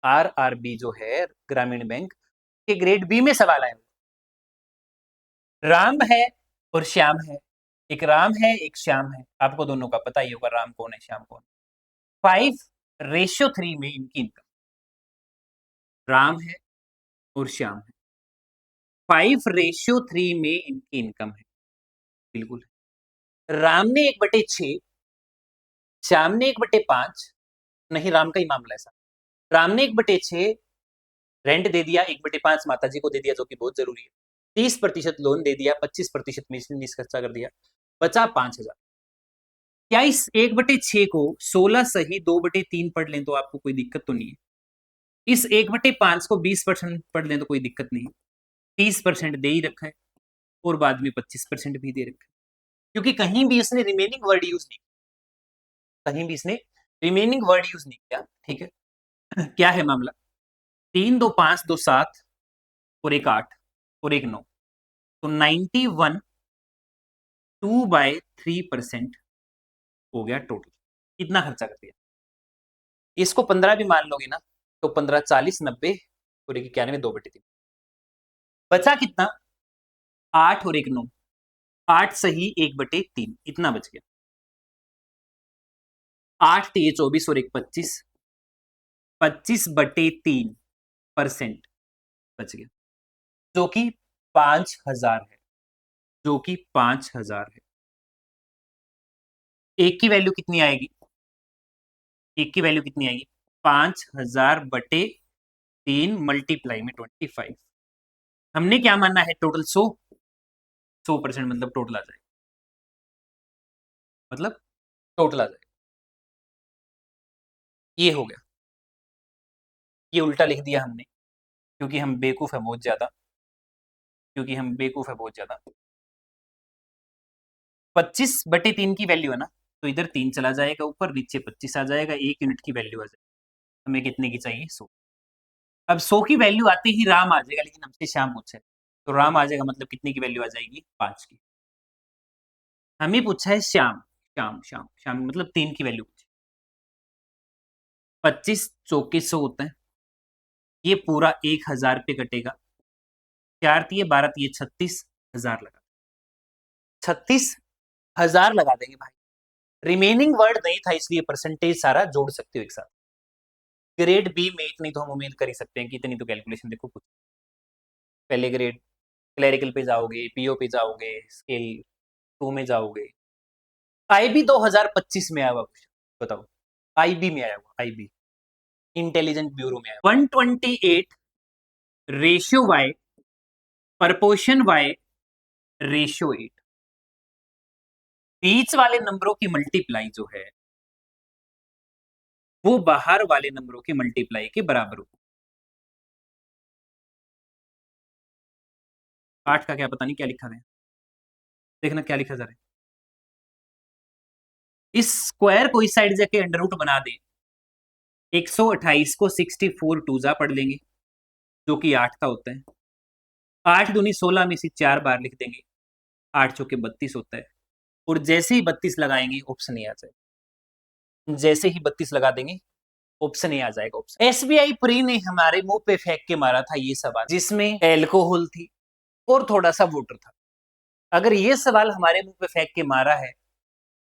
आरआरबी जो है ग्रामीण बैंक के ग्रेड बी में सवाल आया हुआ। राम है और श्याम है, एक राम है एक श्याम है, आपको दोनों का पता ही होगा राम कौन है श्याम कौन। 5:3 में इनकी इनकम, राम है और श्याम है, 5:3 में इनकी इनकम है। बिल्कुल, राम ने 1/6, श्याम ने 1/5, नहीं राम का ही मामला ऐसा। राम ने 1/6 रेंट दे दिया, 1/5 माता जी को दे दिया जो कि बहुत जरूरी है, 30% लोन दे दिया, 25% मिसलिनियस खर्चा कर दिया, बचा 5000। क्या इस 1/6 को 16 सही 2/3 पढ़ लें तो आपको कोई दिक्कत तो नहीं है? इस 1/5 को 20% पढ़ लें तो कोई दिक्कत नहीं, 30% दे ही रखा है और बाद में 25% भी दे रखा है, क्योंकि कहीं भी इसने रिमेनिंग वर्ड यूज नहीं, कहीं भी इसने रिमेनिंग वर्ड यूज नहीं किया। ठीक है, क्या है मामला? 3 2 5 2 7 और एक 8 और एक 9, तो 91 2/3% हो गया टोटल। कितना खर्चा कर दिया? इसको 15 भी मान लोगे ना तो 15 40 90 और एक 91 2/3 बचा कितना? 8 और एक 9, 8 सही 1/3 इतना बच गया। 8 3 24 और एक 25, 25/3% बच गया, जो कि 5000 है, जो कि 5000 है। एक की वैल्यू कितनी आएगी? एक की वैल्यू कितनी आएगी? 5000/3 मल्टीप्लाई में 25। हमने क्या मानना है? टोटल 100% मतलब टोटल आ जाए, मतलब टोटल आ जाए। ये हो गया, ये उल्टा लिख दिया हमने क्योंकि हम बेवकूफ है बहुत ज्यादा, क्योंकि हम बेवकूफ है बहुत ज्यादा। 25/3 की वैल्यू है ना, तो इधर 3 चला जाएगा ऊपर, नीचे 25 आ जाएगा, 1 यूनिट की वैल्यू आ जाएगी। हमें कितने की चाहिए? 100। अब 100 की वैल्यू आते ही राम आ जाएगा, लेकिन हमसे श्याम पूछे तो राम आ जाएगा, मतलब कितने की वैल्यू आ जाएगी? 5 की। हमें पूछा है श्याम, श्याम श्याम श्याम मतलब 3 की वैल्यू पूछी। 25 चौके 100 होता है, ये पूरा 1000 पे कटेगा, 4 तिये 12 तिये 36,000 लगा, 36,000 लगा देंगे भाई। रिमेनिंग वर्ड नहीं था इसलिए परसेंटेज सारा जोड़ सकते हो एक साथ। ग्रेड बी में इतनी तो हम उम्मीद कर ही सकते हैं कि इतनी तो कैलकुलेशन देखो कुछ। पहले ग्रेड क्लरिकल पे जाओगे, पीओ पे जाओगे, स्केल 2 में जाओगे। आईबी 2025 में आया हुआ कुछ बताओ, आईबी में आया हुआ, आईबी इंटेलिजेंट ब्यूरो में आया 128 ratio y proportion y ratio 8। बीच वाले नंबरों की मल्टीप्लाई जो है वो बाहर वाले नंबरों की मल्टीप्लाई के बराबर हो। 8 का क्या पता नहीं क्या लिखा है, देखना क्या लिखा जा रहा है। इस स्क्वायर को इस साइड जाके अंडर रूट बना दे, 128 को 64 टूजा पढ़ लेंगे जो कि 8 का होता है। 8 दूनी 16 में से 4 बार लिख देंगे, 8 चौके 32 होता है। और जैसे ही 32 लगाएंगे ऑप्शन ए आ जाए, जैसे ही 32 लगा देंगे ऑप्शन ए आ जाएगा। ऑप्शन एसबीआई प्री ने हमारे मुंह पे फेंक के मारा था ये सवाल, जिसमें एल्कोहल थी और थोड़ा सा वाटर था। अगर ये सवाल हमारे मुंह पे फेंक के मारा है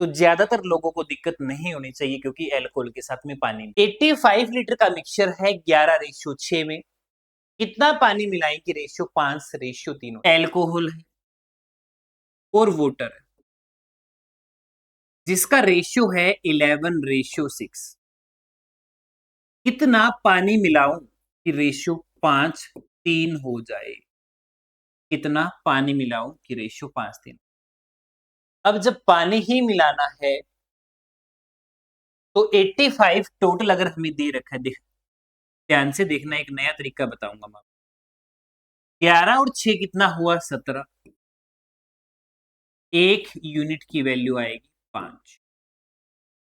तो ज्यादातर लोगों को दिक्कत नहीं होनी चाहिए, क्योंकि एल्कोहल के साथ में पानी 85 लीटर का मिक्सचर है 11:6 में। कितना पानी मिलाएंगे? रेशियो 5:3। एल्कोहल है और वाटर है जिसका रेशियो है 11:6। कितना पानी मिलाऊं कि रेशियो 5:3 हो जाए? कितना पानी मिलाऊं कि रेशियो 5:3? अब जब पानी ही मिलाना है तो 85 टोटल अगर हमें दे रखा है, देख ध्यान से देखना, एक नया तरीका बताऊंगा मैं। 11 और 6 कितना हुआ? 17। एक यूनिट की वैल्यू आएगी 5।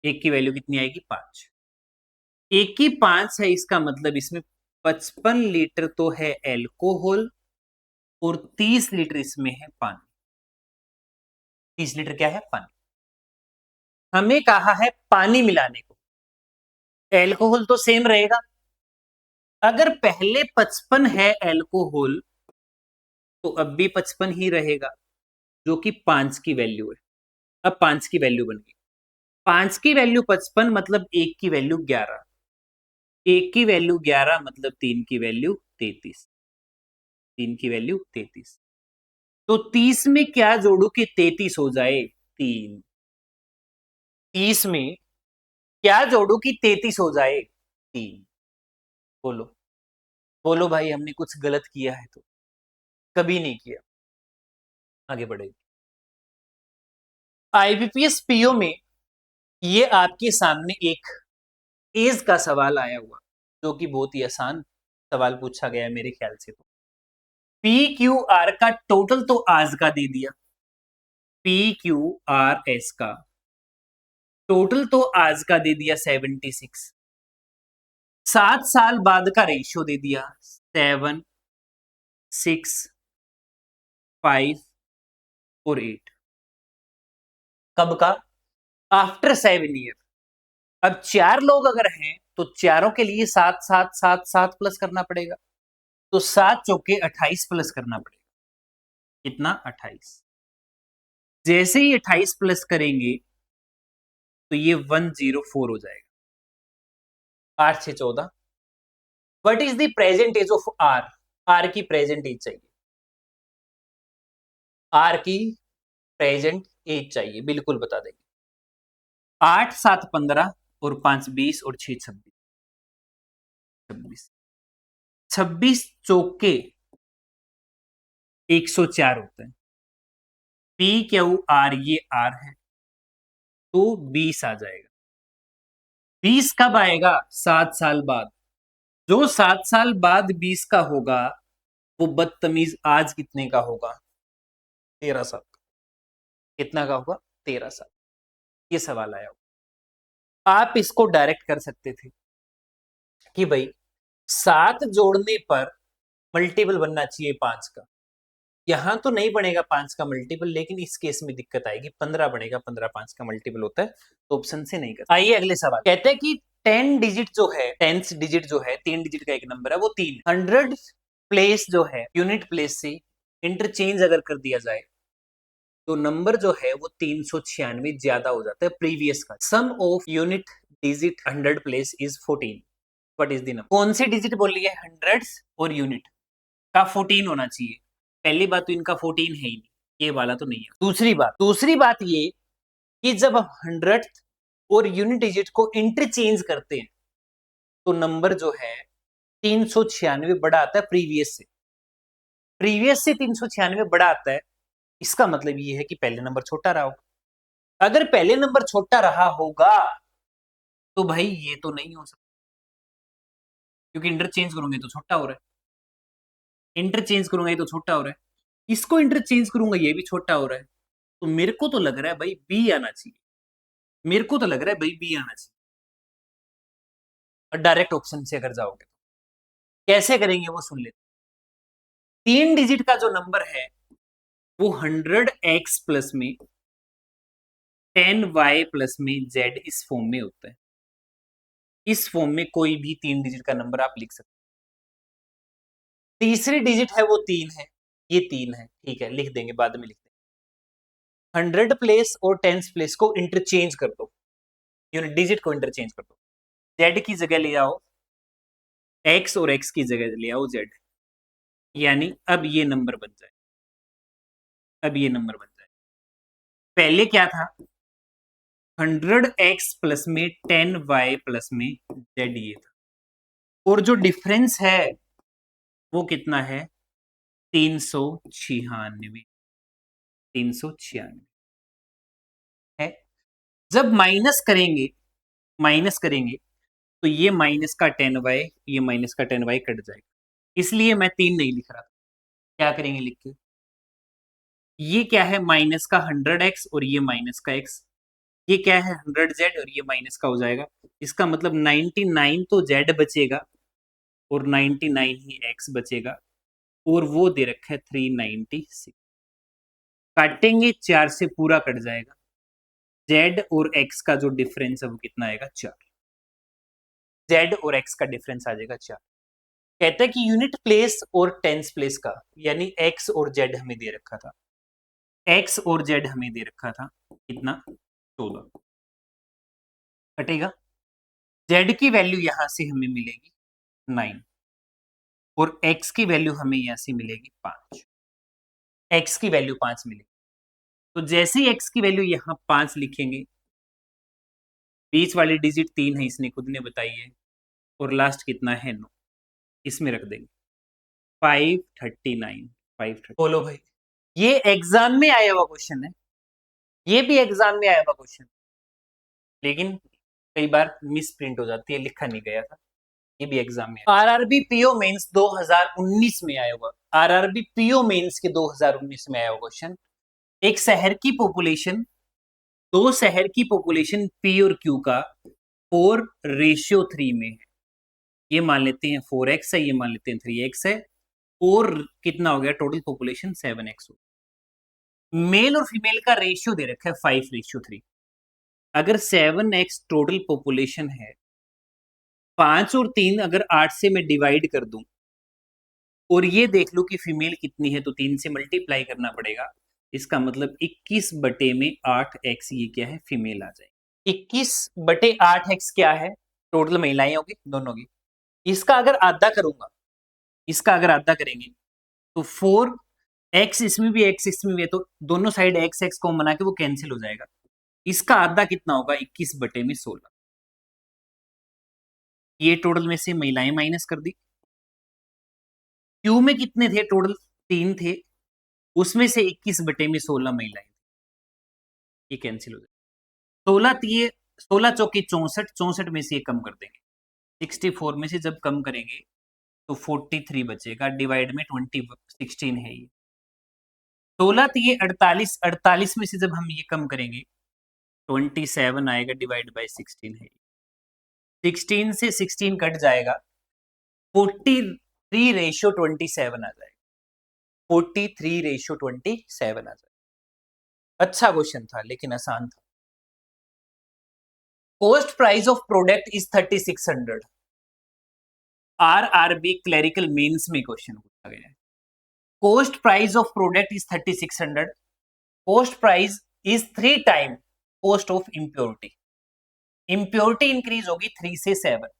एक की वैल्यू कितनी आएगी? 5। एक की 5 है, इसका मतलब इसमें 55 लीटर तो है एल्कोहल और 30 लीटर इसमें है पानी। 30 लीटर क्या है? पानी। हमें कहा है पानी मिलाने को, एल्कोहल तो सेम रहेगा। अगर पहले 55 है एल्कोहल तो अब भी 55 ही रहेगा, जो कि 5 की वैल्यू है। अब 5 की वैल्यू बन गई, 5 की वैल्यू 55 मतलब 1 की वैल्यू 11, 1 की वैल्यू 11 मतलब 3 की वैल्यू 33, 3 की वैल्यू 33। तो 30 में क्या जोड़ू कि 33 हो जाए? 3। 30 में क्या जोड़ू कि 33 हो जाए? 3। बोलो बोलो भाई, हमने कुछ गलत किया है तो? कभी नहीं किया। आगे बढ़ेगी। आईबीपीएस पीओ में ये आपके सामने एक एज का सवाल आया हुआ, जो कि बहुत ही आसान सवाल पूछा गया है मेरे ख्याल से। तो पी क्यू आर का टोटल तो आज का दे दिया, पी क्यू आर एस का टोटल तो आज का दे दिया 76। 7 साल बाद का रेशियो दे दिया 7, 6, 5 और 8। कब का? After 7 year. अब 4 लोग अगर हैं तो चारों के लिए 7 7 7 7 प्लस करना पड़ेगा, तो 7 चौके 28 प्लस करना पड़ेगा। कितना? 28। जैसे ही 28 प्लस करेंगे तो ये 104 हो जाएगा। 8 6 14। What is the present age of R? R की प्रेजेंट एज चाहिए, आर की प्रेजेंट एज चाहिए, बिल्कुल बता देंगे। 8 7 15 और 5 20 और 6 26। 26 चौके 104 होते हैं। पी क्यू आर, ये आर है, तो 20 आ जाएगा। 20 कब आएगा? 7 साल बाद। जो 7 साल बाद 20 का होगा वो बदतमीज आज कितने का होगा? 13 साल का। कितना का होगा? 13 साल। ये सवाल आया। आप इसको डायरेक्ट कर सकते थे कि भाई 7 जोड़ने पर मल्टीपल बनना चाहिए 5 का। यहां तो नहीं बनेगा 5 का मल्टीपल, लेकिन इस केस में दिक्कत आएगी, 15 बनेगा, 15 5 का मल्टीपल होता है, तो ऑप्शन से नहीं कर। आइए अगले सवाल। कहते हैं कि 10 डिजिट जो है, 10th डिजिट जो है, 3 डिजिट का एक नंबर है, वो 3। 100 प्लेस जो है, यूनिट प्लेस से इंटरचेंज अगर कर दिया जाए तो नंबर जो है वो 396 ज्यादा हो जाता है प्रीवियस का। Sum of unit digit 100 place is 14। What is the number? कौन सी डिजिट बोल रही है? 100 और यूनिट का 14 होना चाहिए। पहली बात तो इनका 14 है ही नहीं, ये वाला तो नहीं है। दूसरी बात ये कि जब हम 100 और यूनिट डिजिट को इंटरचेंज करते हैं तो नंबर जो है 396 बड़ा आता है प्रीवियस से। प्रीवियस से 396 बड़ा आता है, इसका मतलब ये है कि पहले नंबर छोटा रहा होगा। अगर पहले नंबर छोटा रहा होगा तो भाई ये तो नहीं हो सकता, क्योंकि इंटरचेंज करूंगे तो छोटा हो रहा है, इंटरचेंज करूंगा ये तो छोटा हो रहा है, इसको इंटरचेंज करूंगा ये भी छोटा हो रहा है, तो मेरे को तो लग रहा है भाई बी आना चाहिए। मेरे को तो लग रहा है भाई बी आना चाहिए। और डायरेक्ट ऑप्शन से अगर जाओगे तो कैसे करेंगे वो सुन लेते। 3 डिजिट का जो नंबर है वो 100x प्लस में 10y प्लस में z इस फॉर्म में होता है। इस फॉर्म में कोई भी 3 डिजिट का नंबर आप लिख सकते हैं। तीसरी डिजिट है वो 3 है, ये 3 है, ठीक है, लिख देंगे, बाद में लिख देंगे। 100 प्लेस और 10 प्लेस को इंटरचेंज कर दो, यूनिट डिजिट को इंटरचेंज कर दो। z की जगह ले आओ x और x की जगह ले आओ z, यानी अब ये नंबर बन जाए, अब ये नंबर बन जाए। पहले क्या था? 100x प्लस में 10y प्लस में z ये था, और जो डिफरेंस है वो कितना है? 396। 396 है। जब माइनस करेंगे तो ये माइनस का 10y, ये माइनस का 10y कट जाएगा, इसलिए मैं 3 नहीं लिख रहा था। क्या करेंगे लिख के? ये क्या है? माइनस का 100x और ये माइनस का x, ये क्या है? 100z और ये माइनस का हो जाएगा। इसका मतलब 99 तो z बचेगा और 99 ही x बचेगा, और वो दे रखा है 396। काटेंगे 4 से पूरा कट जाएगा, z और x का जो डिफरेंस है वो कितना आएगा? 4। z और x का डिफरेंस आ जाएगा 4। कहता है कि यूनिट प्लेस और टेंस प्लेस का, यानी x और z हमें दे रखा था, x और z हमें दे रखा था कितना? 16। कटेगा। z की वैल्यू यहां से हमें मिलेगी 9 और x की वैल्यू हमें यहां से मिलेगी 5। x की वैल्यू 5 मिलेगी, तो जैसे ही x की वैल्यू यहां 5 लिखेंगे, बीच वाली डिजिट 3 है, इसने खुद ने बताई है, और लास्ट कितना है? 9, इसमें रख देंगे 539। 530। बोलो भाई, ये एग्जाम में आया हुआ क्वेश्चन है, ये भी एग्जाम में आया हुआ क्वेश्चन, लेकिन कई बार मिस प्रिंट हो जाती है, लिखा नहीं गया था, ये भी एग्जाम में। आरआरबी पीओ मेंस 2019 में आया हुआ, आरआरबी पीओ मेंस के 2019 में आया हुआ क्वेश्चन। एक शहर की पॉपुलेशन, दो शहर की पॉपुलेशन पी और क्यू का 4:3 में है, ये मान लेते हैं 4x है, ये मान लेते हैं 3x है, और कितना हो गया टोटल पॉपुलेशन 7x हो। मेल और फीमेल का रेशियो दे रखा है 5:3। अगर 7x टोटल पॉपुलेशन है, 5 और 3 अगर 8 से मैं डिवाइड कर दूं, और ये देख लो कि फीमेल कितनी है, तो 3 से मल्टीप्लाई करना पड़ेगा। इसका मतलब 21/8x ये क्या है, फीमेल आ जाएगी। 21/8x क्या है, टोटल महिलाएं होगी दोनों की। इसका अगर आधा करूंगा, इसका अगर आधा करेंगे तो 4x इसमें भी x इसमें भी है, तो दोनों साइड x x को बना के वो कैंसिल हो जाएगा। इसका आधा कितना होगा, 21/16। ये टोटल में से महिलाएं माइनस कर दी। क्यू में कितने थे टोटल, 3 थे, उसमें से 21/16 महिलाएं, ये कैंसिल हो जाएगा। 16 चौके 64, 64 में से ये कम कर देंगे, 64 में से जब कम करेंगे तो 43 बचेगा, डिवाइड में 16 है ये। 16 48, 48 में से जब हम ये कम करेंगे 27 आएगा, डिवाइड बाय 16 है। 16 से 16 कट जाएगा, 43:27 आ जाएगा, 43:27 आ जाएगा। अच्छा क्वेश्चन था लेकिन आसान था। Cost price of product is 3600। RRB clerical mains में क्वेश्चन पूछा गया है। Cost price of product is 3600। Cost price is 3 time cost of impurity. Impurity increase होगी 3 से 7।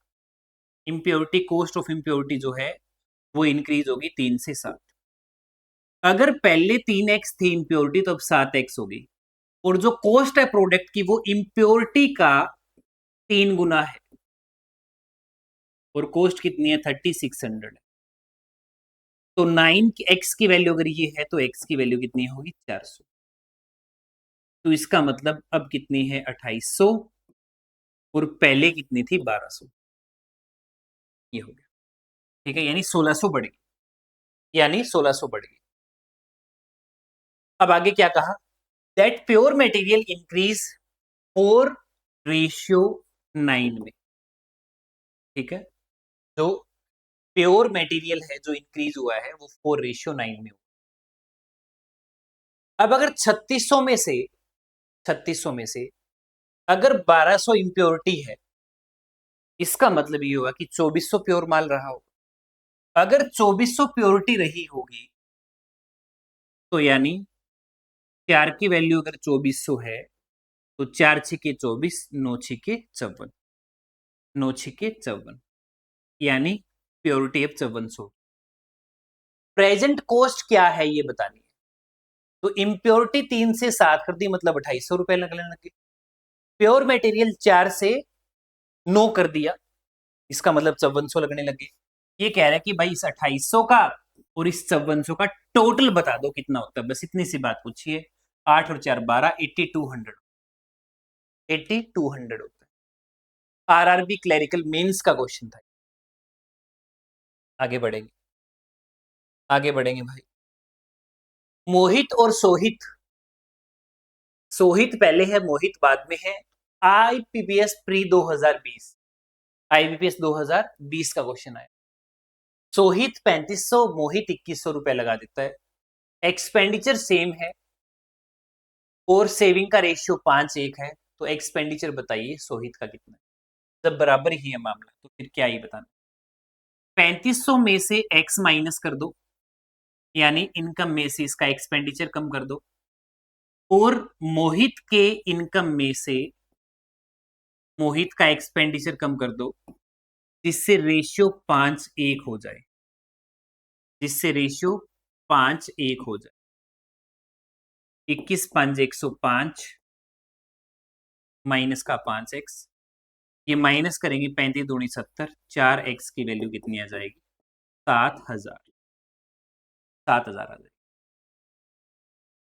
इम्प्योरिटी कॉस्ट ऑफ इम्प्योरिटी जो है वो इंक्रीज होगी 3 से 7। अगर पहले 3x थी इम्प्योरिटी तो अब 7x होगी, और जो कॉस्ट है प्रोडक्ट की वो इम्प्योरिटी का 3 गुना है, और कॉस्ट कितनी है 3600 है। तो 9x की वैल्यू अगर ये है तो x की वैल्यू कितनी होगी 400। तो इसका मतलब अब कितनी है 2800, और पहले कितनी थी 1200। ये हो गया, ठीक है, यानी 1600 बढ़ेगी, यानी 1600 बढ़ेगी। अब आगे क्या कहा, दैट प्योर मटेरियल इंक्रीज 4:9 में। ठीक है, जो प्योर मटेरियल है जो इंक्रीज हुआ है वो 4:9 में हुआ। अब अगर 3600 में से अगर 1200 इंप्योरिटी है, इसका मतलब ये हुआ कि 2400 प्योर माल रहा होगा। अगर 2400 प्योरिटी रही होगी तो यानी 4 की वैल्यू अगर 2400 है तो 4 छिके 24, 9 छिके 54, 9 छिके 54, यानी प्योरिटी अब 5400। प्रेजेंट कॉस्ट क्या है ये बतानी है, तो इम्प्योरिटी 3 से 7 कर दी, मतलब 2800 रुपए लगने लगे। प्योर मटेरियल 4 से 9 कर दिया, इसका मतलब 5400 लगने लगे। ये कह रहा है कि भाई इस 2800 का और इस 5400 का टोटल बता दो कितना होता है, बस इतनी सी बात पूछिए। 8 और 4 12, 8200, 8200 होता है। RRB क्लरिकल मेंस का क्वेश्चन था। आगे बढ़ेंगे, आगे बढ़ेंगे भाई। मोहित और सोहित, सोहित पहले है मोहित बाद में है। IPPS प्री 2020, IPPS 2020 का क्वेश्चन आया। सोहित 3500, मोहित 2100 रुपए लगा देता है। एक्सपेंडिचर सेम है और सेविंग का रेशियो 5:1 है, तो एक्सपेंडिचर बताइए सोहित का कितना है। जब बराबर ही है मामला तो फिर क्या ही बताना। 3500 में से एक्स माइनस कर दो, यानी इनकम में से इसका एक्सपेंडिचर कम कर दो, और मोहित के इनकम में से मोहित का एक्सपेंडिचर कम कर दो, जिससे रेशियो 5:1 हो जाए, जिससे रेशियो 5:1 हो जाए। 21 5 105 माइनस का 5x, ये माइनस करेंगे 35 दूनी 70, 4x की वैल्यू कितनी आ जाएगी 7000, 7000 आ जाएगी।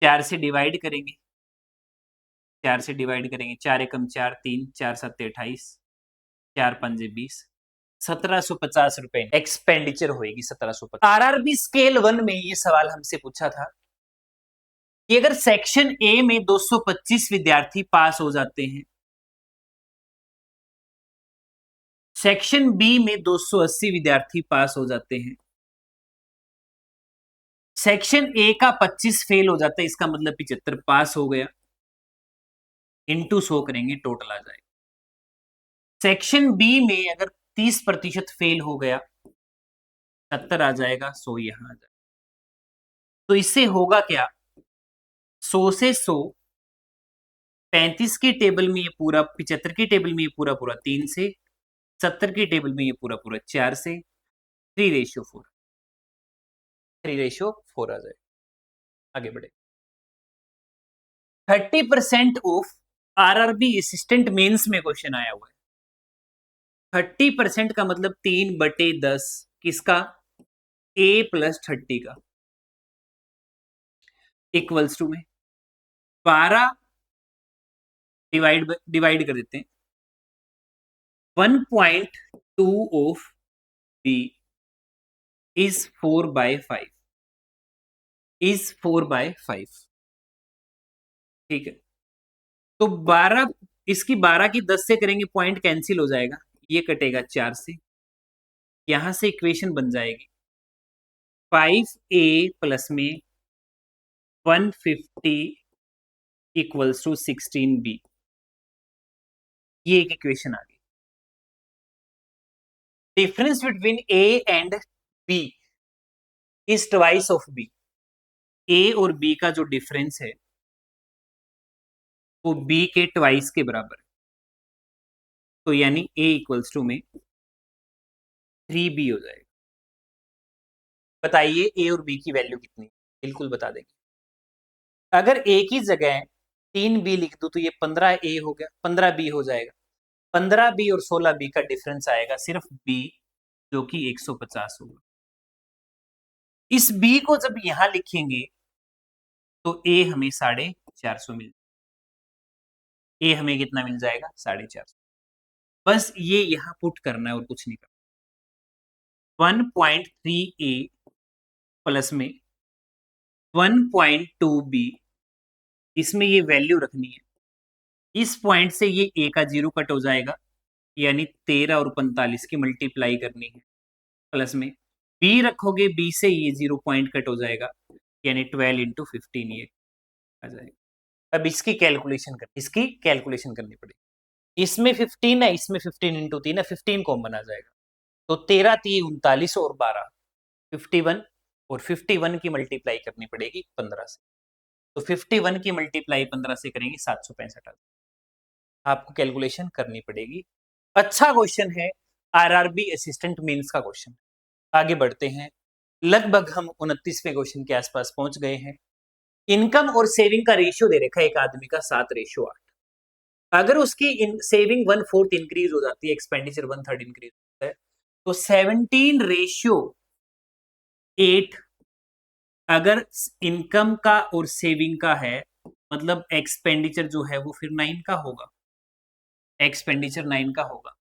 4 से डिवाइड करेंगे, 4 से डिवाइड करेंगे, 4 एकम 4 3, 4 7 28, 4 5 20, 1750 रुपए एक्सपेंडिचर होगी 1750। RRB स्केल 1 में ये सवाल हमसे पूछा था कि अगर सेक्शन ए में 225 विद्यार्थी पास हो जाते हैं, सेक्शन बी में 280 विद्यार्थी पास हो जाते हैं, सेक्शन ए का 25 फेल हो जाता है, इसका मतलब 75 पास हो गया, इंटू 100 करेंगे टोटल आ जाएगा। सेक्शन बी में अगर 30% फेल हो गया 70 आ जाएगा, 100 यहां आ जाएगा। तो इससे होगा क्या, 100 से 100, 35 की टेबल में ये पूरा, 75 की टेबल में ये पूरा पूरा 3 से, 70 की टेबल में ये पूरा पूरा 4 से, 3:4, 3:4 आ जाएगा। आगे बढ़े। 30% ऑफ आरआरबी असिस्टेंट मेंस में क्वेश्चन आया हुआ है। 30% का मतलब 3/10 किसका, a + 30 का, इक्वल्स टू में 12 डिवाइड कर देते हैं, 1.2 ऑफ b इज 4/5, इज 4/5। ठीक है, तो 12, इसकी 12 की 10 से करेंगे, पॉइंट कैंसिल हो जाएगा, ये कटेगा 4 से, यहां से इक्वेशन बन जाएगी 5a प्लस में 150 इक्वल्स टू 16b। ये एक इक्वेशन आ गई। Difference between a and b is twice of b। a और b का जो डिफरेंस है वो b के ट्वाइस के बराबर है, तो यानी a इक्वल्स टू में 3b हो जाएगा। बताइए a और b की वैल्यू कितनी, बिल्कुल बता देंगे। अगर a की जगह 3b लिख दूं तो ये 15a हो गया, 15b हो जाएगा। 15b और 16b का डिफरेंस आएगा सिर्फ b, जो कि 150 होगा। इस b को जब यहां लिखेंगे तो a हमें 450 मिल, a हमें कितना मिल जाएगा, 450। बस ये यहां पुट करना है और कुछ नहीं करना। 1.3a प्लस में 1.2b, इसमें ये वैल्यू रखनी है। इस पॉइंट से ये a का 0 कट हो जाएगा, यानी 13 और 45 की मल्टीप्लाई करनी है, प्लस में b रखोगे, b से ये 0 पॉइंट कट हो जाएगा, यानी 12 × 15 ये आ जाएगा। अब इसकी कैलकुलेशन करनी पड़ेगी। इसमें 15 है, इसमें 15 × 3 है, 15 कॉमन आ जाएगा, तो 13 3 39 और 12 51, और 51 की मल्टीप्लाई करनी पड़ेगी 15 से, तो 51 की मल्टीप्लाई 15 से करेंगे 765 आपको कैलकुलेशन करनी पड़ेगी। अच्छा क्वेश्चन है, आरआरबी असिस्टेंट मेंस का क्वेश्चन। आगे बढ़ते हैं, लगभग हम 29वें क्वेश्चन के आसपास पहुंच गए हैं। इनकम और सेविंग का रेशियो दे रखा है एक आदमी का 7:8। अगर उसकी सेविंग 1/4 इंक्रीज हो जाती है, एक्सपेंडिचर 1/3 इंक्रीज होता है, तो 17:8 अगर इनकम का और सेविंग का है, मतलब एक्सपेंडिचर जो है वो फिर 9 का होगा, एक्सपेंडिचर 9 का होगा।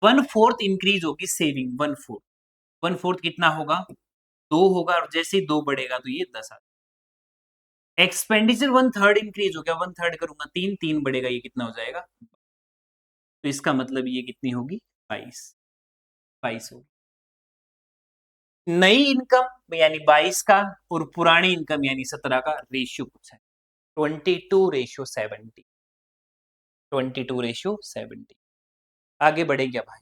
1/4 इंक्रीज होगी सेविंग, 1/4, 1/4 कितना होगा, 2 होगा, और जैसे ही 2 बढ़ेगा तो ये 10 आ। एक्सपेंडिचर 1/3 इंक्रीज हो गया, 1/3 करूंगा 3, 3 बढ़ेगा, ये कितना हो जाएगा, तो इसका मतलब ये कितनी होगी, 22 होगी। नई इनकम यानी 22 का और पुरानी इनकम यानी 17 का रेशियो पूछा है, 22:70, 22:70। आगे बढ़ेंगे भाई।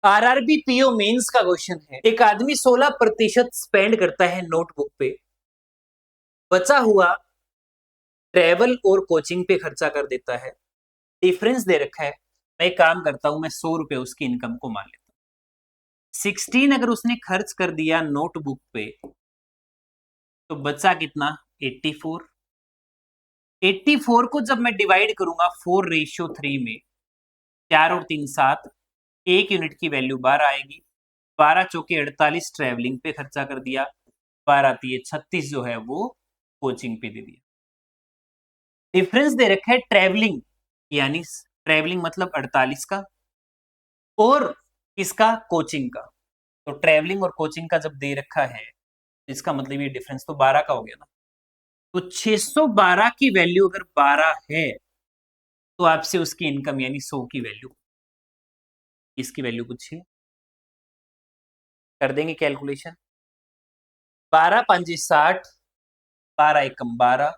आरआरबी पीओ मेंस का क्वेश्चन है, एक आदमी 16% स्पेंड करता है नोटबुक पे, बचा हुआ ट्रेवल और कोचिंग पे खर्चा कर देता है। डिफरेंस दे रखा है, मैं एक काम करता हूं, मैं 100 रुपए उसकी इनकम को मान लेता हूं। 16 अगर उसने खर्च कर दिया नोटबुक पे, तो बचा कितना, 84। 84 को जब मैं डिवाइड करूंगा 4:3 में, 4 और 3 7, 1 यूनिट की वैल्यू 12 आएगी, 12 चौके 48 ट्रेवलिंग पे खर्चा कर दिया, 12 3 36 जो है वो कोचिंग पे दे दिया। डिफरेंस दे रखा है ट्रेवलिंग, यानी ट्रेवलिंग मतलब 48 का, और इसका कोचिंग का, तो ट्रेवलिंग और कोचिंग का जब दे रखा है, इसका मतलब ये डिफरेंस तो 12 का हो गया ना। तो 612 की वैल्यू अगर 12 है, तो आपसे उसकी इनकम यानी 100 की वैल्यू, इसकी वैल्यू पूछिए, कर देंगे कैलकुलेशन। 12 5 60, 12 एकम 12,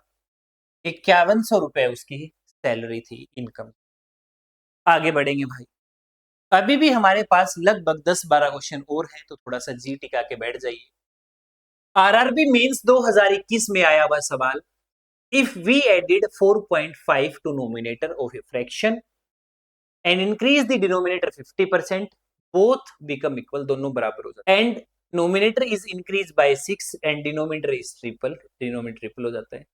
5100 रुपए उसकी सैलरी थी, इनकम। आगे बढ़ेंगे भाई, अभी भी हमारे पास लगभग 10-12 क्वेश्चन और हैं, तो थोड़ा सा जी टिका के बैठ जाइए। आरआरबी मेंस 2021 में आया हुआ सवाल, if we added 4.5 to numerator of a fraction and increase the denominator 50%, both become equal, दोनों बराबर हो जाते हैं। And numerator is increase by 6 and denominator is triple, denominator triple हो जाता है,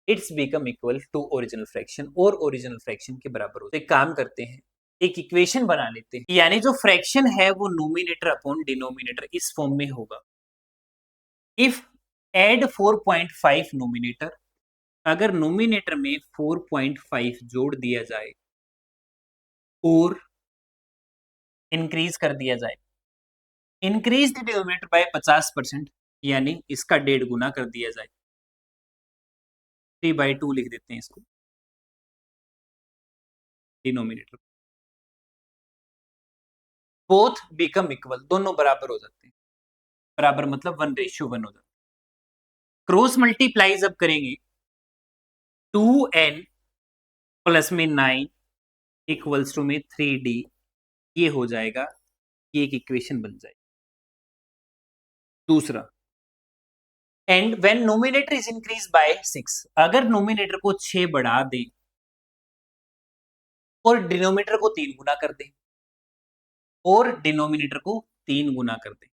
it's become equal to original fraction, और ओरिजिनल फ्रैक्शन के बराबर होते हैं। एक काम करते हैं, एक इक्वेशन बना लेते हैं, यानी जो फ्रैक्शन है वो नोमिनेटर अपॉन डिनोमिनेटर इस फॉर्म में होगा। इफ एड 4.5 नोमिनेटर, अगर नोमिनेटर में 4.5 जोड़ दिया जाए और इंक्रीज कर दिया जाए, इंक्रीज द डिनोमिनेटर बाय 50%, यानी इसका 1.5 गुना कर दिया जाए, 3/2 लिख देते हैं इसको डिनोमिनेटर, बोथ बिकम इक्वल, दोनों बराबर हो जाते हैं। बराबर मतलब 1:1 हो जाता है। क्रॉस मल्टीप्लाई जब करेंगे 2n प्लस में 9 इक्वल्स टू में 3d, ये हो जाएगा, ये एक इक्वेशन बन जाएगी। दूसरा, and when nominator is increase by 6, अगर नोमिनेटर को 6 बढ़ा दें और डिनोमिनेटर को 3 गुना कर दें, और डिनोमिनेटर को 3 गुना कर दें,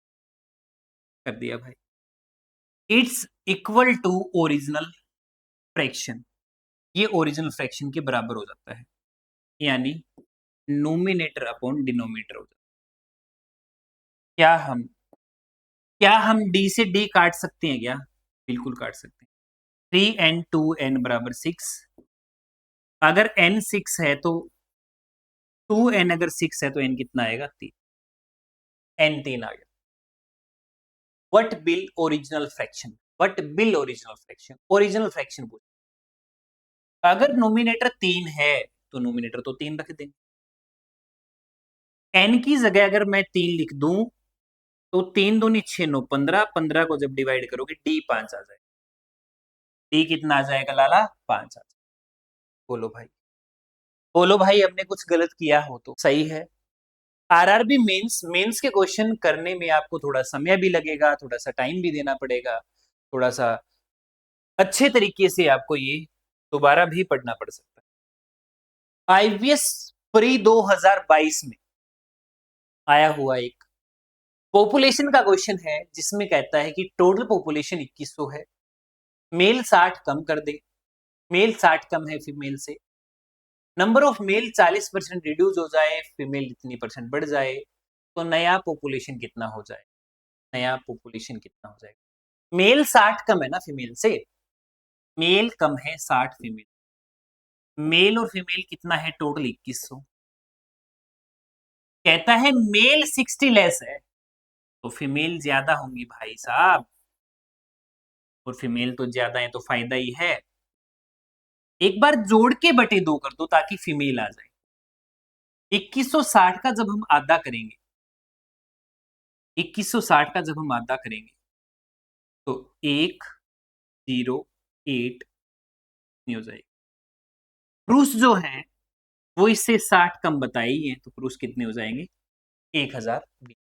कर दिया भाई, it's equal to original fraction, ये ओरिजिनल फ्रैक्शन के बराबर हो जाता है, यानी नोमिनेटर अपॉन डिनोमिनेटर हो जाता है। क्या हम डी से डी काट सकते हैं क्या? बिल्कुल काट सकते हैं। 3n 2n बराबर 6, अगर n 6 है तो 2n अगर 6 है तो n कितना आएगा? 3, n 3 आ गया। What bill original fraction, what bill original fraction, original fraction पूछ, अगर नोमिनेटर 3 है तो नोमिनेटर तो 3 रख देंगे, n की जगह अगर मैं 3 लिख दूं तो 3 दूनी 6 9 15, 15 को जब डिवाइड करोगे d 5 आ जाएगा, d कितना आ जाएगा लाला? 5 आ जाएगा। बोलो भाई, बोलो भाई, हमने कुछ गलत किया हो तो सही है। आरआरबी मेंस के क्वेश्चन करने में आपको थोड़ा समय भी लगेगा, थोड़ा सा टाइम भी देना पड़ेगा, थोड़ा सा अच्छे तरीके से आपको ये दोबारा भी पढ़ना पड़ सकता है। आईवीएस प्री 2022 में आया हुआ एक पॉपुलेशन का क्वेश्चन है, जिसमें कहता है कि टोटल पॉपुलेशन 2100 है, मेल 60 कम कर दे, मेल 60 कम है फीमेल से, नंबर ऑफ मेल 40% रिड्यूस हो जाए, फीमेल इतनी परसेंट बढ़ जाए, तो नया पॉपुलेशन कितना हो जाए? नया पॉपुलेशन कितना हो जाएगा? मेल 60 कम है ना फीमेल से, मेल कम है 60 फीमेल, मेल और फीमेल कितना है टोटल? 2100। कहता है मेल 60 लेस है तो फीमेल ज्यादा होंगी भाई साहब, और फीमेल तो ज्यादा है तो फायदा ही है। एक बार जोड़ के बटे 2 कर दो ताकि फीमेल आ जाए। 2160 का जब हम आधा करेंगे, 2160 का जब हम आधा करेंगे तो 108 नहीं हो जाएगी। प्रूफ जो है वो इससे 60 कम बताई है, तो प्रूफ कितने हो जाएंगे? 1020।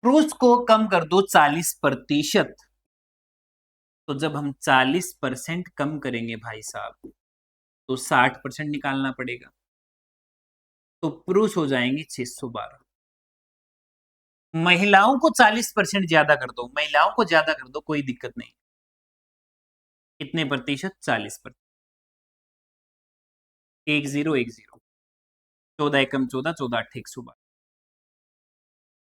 प्रूफ को कम कर दो 40%, तो जब हम 40% कम करेंगे भाई साहब तो 60% निकालना पड़ेगा, तो पुरुष हो जाएंगे 612। महिलाओं को 40% ज्यादा कर दो, महिलाओं को ज्यादा कर दो, कोई दिक्कत नहीं। कितने प्रतिशत? 40%। 1010, 14 एकम 14, 14 8 112।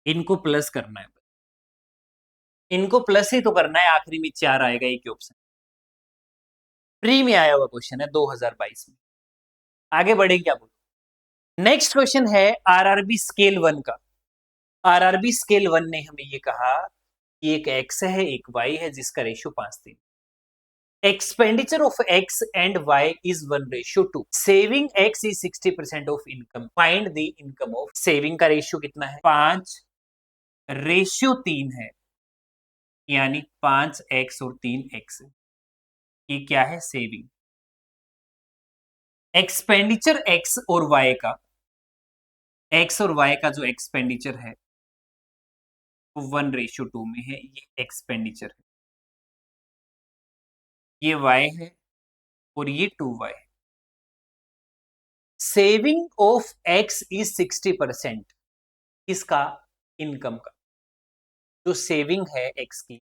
इनको प्लस करना है, इनको प्लस ही तो करना है, आखिरी में 4 आएगा, एक ही ऑप्शन। प्री में आया हुआ क्वेश्चन है 2022 में। आगे बढ़े क्या बोलो? नेक्स्ट क्वेश्चन है आरआरबी स्केल 1 का। आरआरबी स्केल 1 ने हमें ये कहा कि एक एक्स है एक वाई है जिसका ratio 5:3। Expenditure of X and Y is 1:2. Saving X is 60% of income. Find the income of saving का रेशियो कितना है? 5:3 है, यानी 5x और 3x। ये क्या है? सेविंग। एक्सपेंडिचर X और Y का, X और Y का जो एक्सपेंडिचर है वो 1:2 में है। ये एक्सपेंडिचर है, ये Y है और ये 2Y है। Saving of X is 60%। किसका? इनकम का। जो सेविंग है X की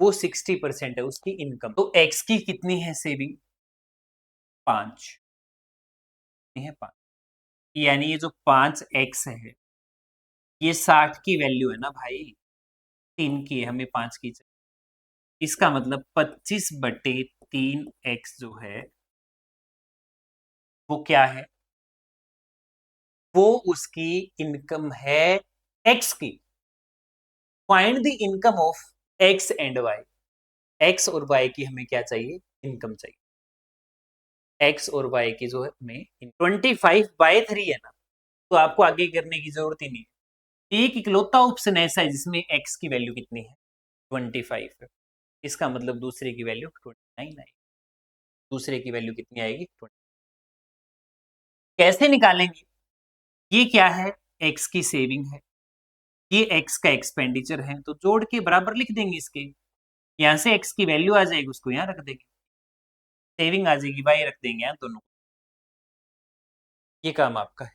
वो 60% है उसकी इनकम। तो X की कितनी है सेविंग? 5 है, 5। यानी ये जो 5x है ये 60 की वैल्यू है ना भाई, 3 की है, हमें 5 की चाहिए। इसका मतलब 25/3x जो है वो क्या है? वो उसकी इनकम है X की। Find the income of X and Y। X और Y की हमें क्या चाहिए? इनकम चाहिए। X और Y की जो है हमें 25/3 है ना, तो आपको आगे करने की जरूरत ही नहीं है। एक इकलौता ऑप्शन ऐसा है जिसमें X की वैल्यू कितनी है? 25 है। इसका मतलब दूसरे की वैल्यू 29 आएगी। दूसरे की वैल्यू कितनी आएगी? 20। कैसे निकालेंगे? ये क्या है? X की सेविंग है, ये X का एक्सपेंडिचर है, तो जोड़ के बराबर लिख देंगे इसके। यहां से X की वैल्यू आ जाएगी, उसको यहां रख देंगे, सेविंग आ जाएगी, Y रख देंगे यहां दोनों। ये काम आपका है,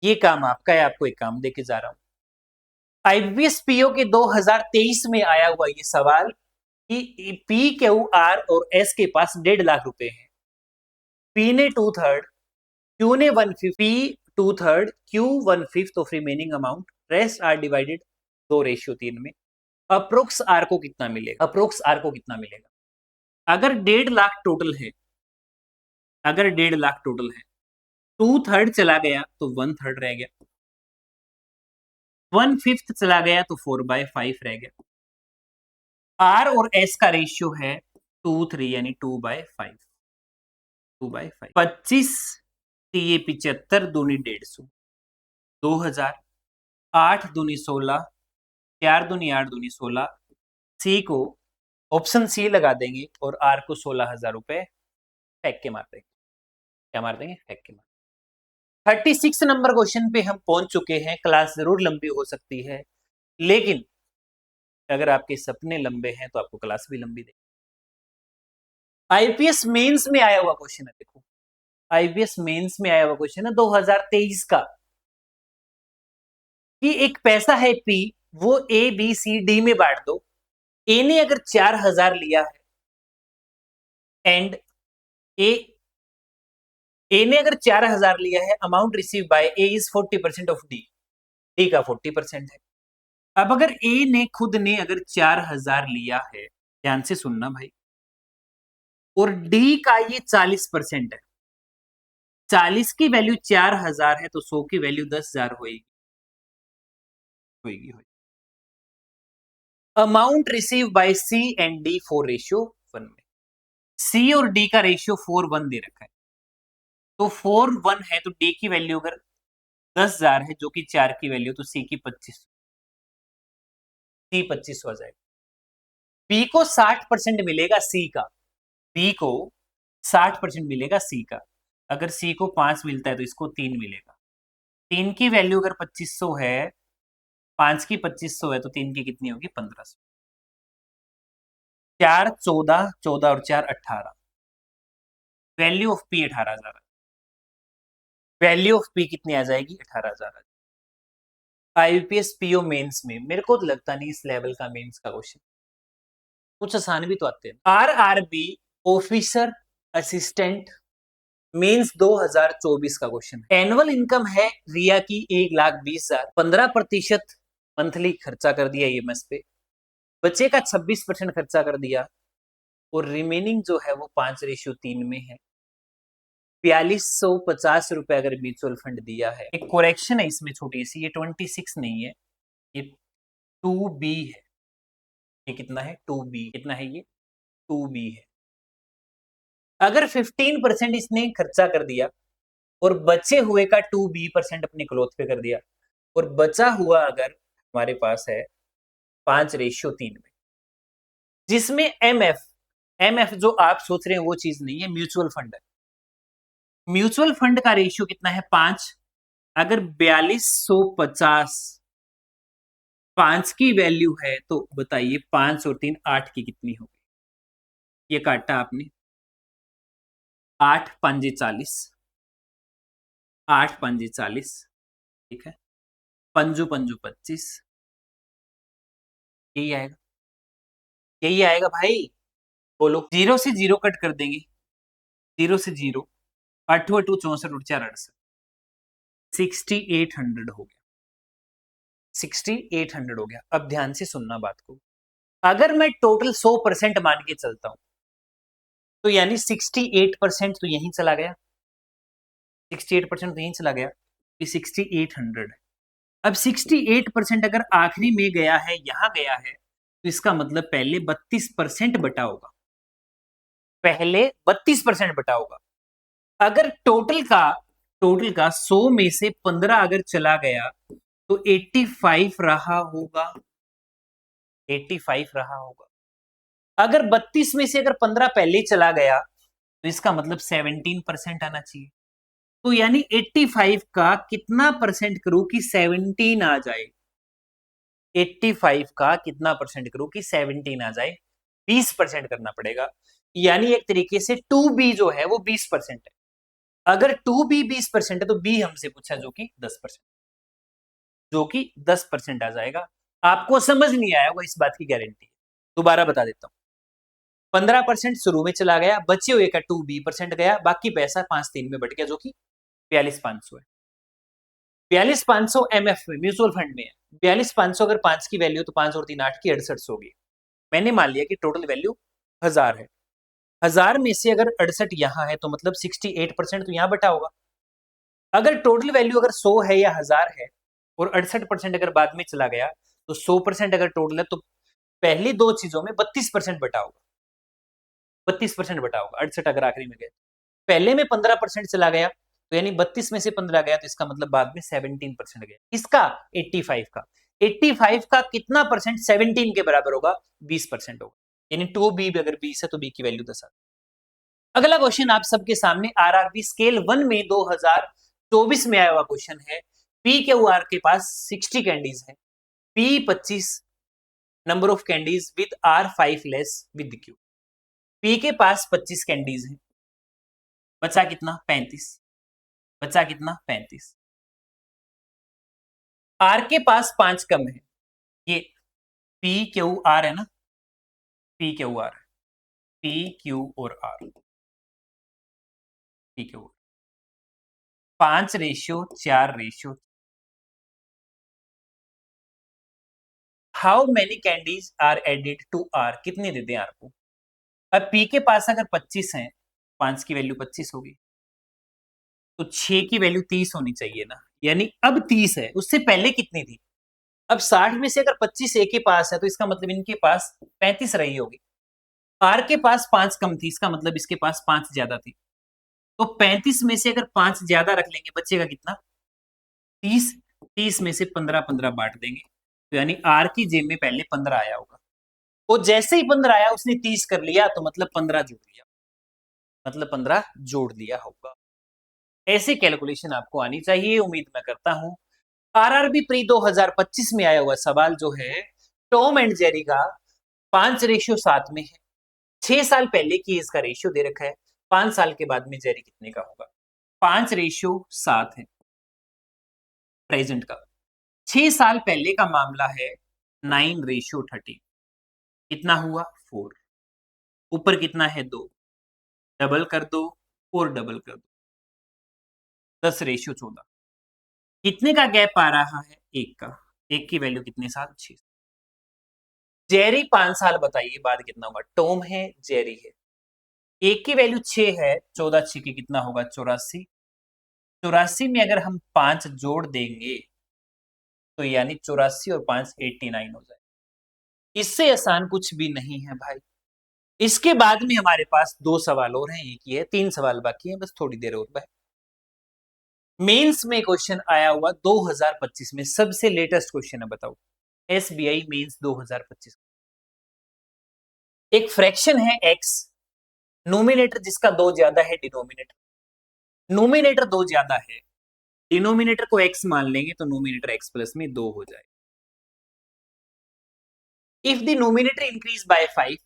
ये काम आपका है। आपको एक काम देके जा रहा हूं। IBPS PO के 2023 में आया हुआ ये सवाल कि PQR और S के पास 1.5 लाख रुपए हैं। P ने 2/3, Q ने 1/5, P 2/3, Q 1/5 of remaining amount, rest are divided 2:3 में। अप्रोक्स आर को कितना मिलेगा? अप्रोक्स आर को कितना मिलेगा? अगर 1.5 लाख टोटल है, अगर 1.5 लाख टोटल है, 2/3 चला गया तो 1/3 रह गया, 1/5 चला गया तो 4/5 रह गया। आर और एस का रेशियो है 2:3 यानी 2/5। 2/5 25 ये 75 दूनी 150, 2000, 8 दूनी 16, 4 दूनी 8 दूनी 16। सी को ऑप्शन सी लगा देंगे और आर को 16,000 रुपए फेंक के मार देंगे। क्या मार देंगे? फेंक के मार। 36 नंबर क्वेश्चन पे हम पहुंच चुके हैं। क्लास जरूर लंबी हो सकती है, लेकिन अगर आपके सपने लंबे हैं तो आपको क्लास भी लंबी देगी। आईपीएस मेंस में आया हुआ क्वेश्चन है, देखो आईपीएस मेंस में आया हुआ क्वेश्चन है 2023 का, कि एक पैसा है पी, वो ए बी सी डी में बांट दो। ए ने अगर 4,000 लिया है एंड ए ने अगर 4,000 लिया है, amount receive bye A is 40% of D, D का 40% है। अब अगर ए ने खुद ने अगर 4,000 लिया है, ध्यान से सुनना भाई, और डी का ये 40% है, 40 की वैल्यू 4,000 है तो 100 की वैल्यू 10,000 होगी। Amount receive by C and D 4:1 में। सी और डी का रेशियो 4:1 दे रखा है, तो 4:1 है तो डी की वैल्यू अगर 10,000 है जो कि 4 की वैल्यू, तो सी की 25, सी 25 हो जाएगा। बी को 60% मिलेगा सी का, बी को 60% मिलेगा सी का। अगर सी को 5 मिलता है तो इसको 3 मिलेगा। 3 की वैल्यू अगर 2500 है, 5 की 2500 है तो 3 की कितनी होगी? 1500। 4 14, 14 और 4 18। Value of P 18,000। Value of P कितनी आ जाएगी? 18,000। आईपीएस पीओ मेंस में मेरे को तो लगता नहीं इस लेवल का मेंस का क्वेश्चन, कुछ आसान भी तो आते हैं। आरआरबी ऑफिसर असिस्टेंट मेंस 2024 का क्वेश्चन है। एनुअल इनकम है रिया की 1,20,000, 15% मंथली खर्चा कर दिया ईएमएस पे, बच्चे का 26% खर्चा कर दिया, और रिमेनिंग जो है वो 5:3 में है। 4,250 रुपए अगर म्यूचुअल फंड दिया है। एक करेक्शन है इसमें छोटी सी, ये 26 नहीं है, ये 2B है। ये कितना है? 2B। कितना है ये? 2B है। अगर 15% इसने खर्चा कर दिया और बचे हुए का 2B% अपने क्लोथ पे कर दिया, और बचा हुआ अगर हमारे पास है 5:3 में, जिसमें एमएफ जो आप सोच रहे हैं वो चीज नहीं है, म्यूचुअल फंड है। म्यूचुअल फंड का रेशियो कितना है? 5। अगर 4250 5 की वैल्यू है तो बताइए 5 और 3 8 की कितनी होगी? ये काटा आपने, 8 पंजे 40, 8 पंजे 40, ठीक है, पंजू पंजू 25, यही आएगा, यही आएगा भाई। बोलो, 0 से 0 कट कर देंगे, 0 से 0, 8 8 64 और 4 68, 6800 हो गया, 6800 हो गया। अब ध्यान से सुनना बात को, अगर मैं टोटल 100% मान के चलता हूं तो यानी 68% तो यहीं चला गया, 68% तो यहीं चला गया, ये 6800 है। अब 68% अगर आखिरी में गया है, यहां गया है, तो इसका मतलब पहले 32% बटा होगा, पहले 32% बटा होगा। अगर टोटल का 100 में से 15 अगर चला गया तो 85 रहा होगा, 85 रहा होगा। अगर 32 में से अगर 15 पहले चला गया तो इसका मतलब 17% आना चाहिए। तो यानी 85 का कितना परसेंट करूं कि 17 आ जाए? 85 का कितना परसेंट करूं कि 17 आ जाए? 20% करना पड़ेगा। यानी एक तरीके से 2B जो है वो 20% है। अगर 2B 20% है तो B हमसे पूछा जो कि 10%, जो कि 10% आ जाएगा। आपको समझ नहीं आया होगा, इस बात की गारंटी। दोबारा बता देता हूं, 15% शुरू में चला गया, बचे हुए का 2B% गया, बाकी पैसा 5-3 में बट गया, जो कि 42,500 है। 42,500 एमएफ में, म्यूचुअल फंड में है। 42,500 अगर 5 की वैल्यू तो 5 और 3 8 की 6800 होगी। मैंने मान लिया कि टोटल वैल्यू 1000 है। 1000 में से अगर 68 यहां है तो मतलब 68% तो यहां बटा होगा। अगर टोटल वैल्यू अगर 100 है या 1000 है और 68% अगर बाद में चला गया तो 100% अगर टोटल है तो पहली दो चीजों में 32% बटा होगा, 32% बटा होगा। 68 अगर आखिरी में गया, पहले में 15% चला गया तो यानी 32 में से 15 गया तो इसका मतलब बाद में 17% गया। इसका 85 का 85 का कितना परसेंट 17 के बराबर होगा? 20% होगा। यानी 2B अगर 20 है तो B की वैल्यू 10 है। अगला क्वेश्चन आप सबके सामने आरआरबी स्केल 1 में 2024 में आया हुआ क्वेश्चन है। पी क्यू आर के पास 60 कैंडीज है, P 25 number of candies with R 5 less with Q. P के पास 25 कैंडीज है, बचा कितना? 35। बचा कितना? 35। आर के पास 5 कम है, ये पी क्यू आर है ना, P Q R, P Q और R, P Q 5:4। How many candies are added to R? कितने देते हैं आर को? अब पी के पास अगर 25 है, 5 की वैल्यू 25 होगी, तो 6 की वैल्यू 30 होनी चाहिए ना, यानी अब 30 है, उससे पहले कितनी थी? अब 60 में से अगर 25 ए के पास है तो इसका मतलब इनके पास 35 रही होगी। आर के पास 5 कम थी, इसका मतलब इसके पास 5 ज्यादा थी। तो 35 में से अगर 5 ज्यादा रख लेंगे, बचेगा कितना? 30। 30 में से 15 15 बांट देंगे, तो यानी आर की जेब में पहले 15 आया होगा। वो जैसे ही 15 आया उसने 30 कर लिया, तो मतलब 15 जोड़ लिया, मतलब 15 जोड़ लिया होगा। ऐसे कैलकुलेशन आपको आनी चाहिए, उम्मीद मैं करता हूं। आरआरबी प्री 2025 में आया हुआ सवाल जो है, टॉम एंड जेरी का 5:7 में है। 6 साल पहले की इसका रेशियो दे रखा है, 5 साल के बाद में जेरी कितने का होगा? 5:7 है प्रेजेंट का। 6 साल पहले का मामला है 9:30। कितना हुआ? 4। ऊपर कितना है? 2। डबल कर दो और डबल कर दो, 10:14। कितने का गैप आ रहा है? 1 का। 1 की वैल्यू कितने साल? 6। जेरी 5 साल, बताइए बाद कितना होगा? टॉम है, जेरी है। 1 की वैल्यू 6 है, 14 6 की कितना होगा? 84। 84 में अगर हम 5 जोड़ देंगे तो यानी 84 और 5 89 हो जाए। इससे आसान कुछ भी नहीं है भाई। इसके बाद में हमारे पास 2 सवाल और हैं, एक ये है, 3 सवाल बाकी हैं, बस थोड़ी देर और है। मेंस में क्वेश्चन आया हुआ 2025 में, सबसे लेटेस्ट क्वेश्चन है, बताओ। SBI mains 2025। एक फ्रैक्शन है x, नोमिनेटर जिसका 2 ज्यादा है डिनोमिनेटर, नोमिनेटर 2 ज्यादा है, डिनोमिनेटर को x मान लेंगे तो नोमिनेटर x प्लस में 2 हो जाए। If the nominator increase by 5,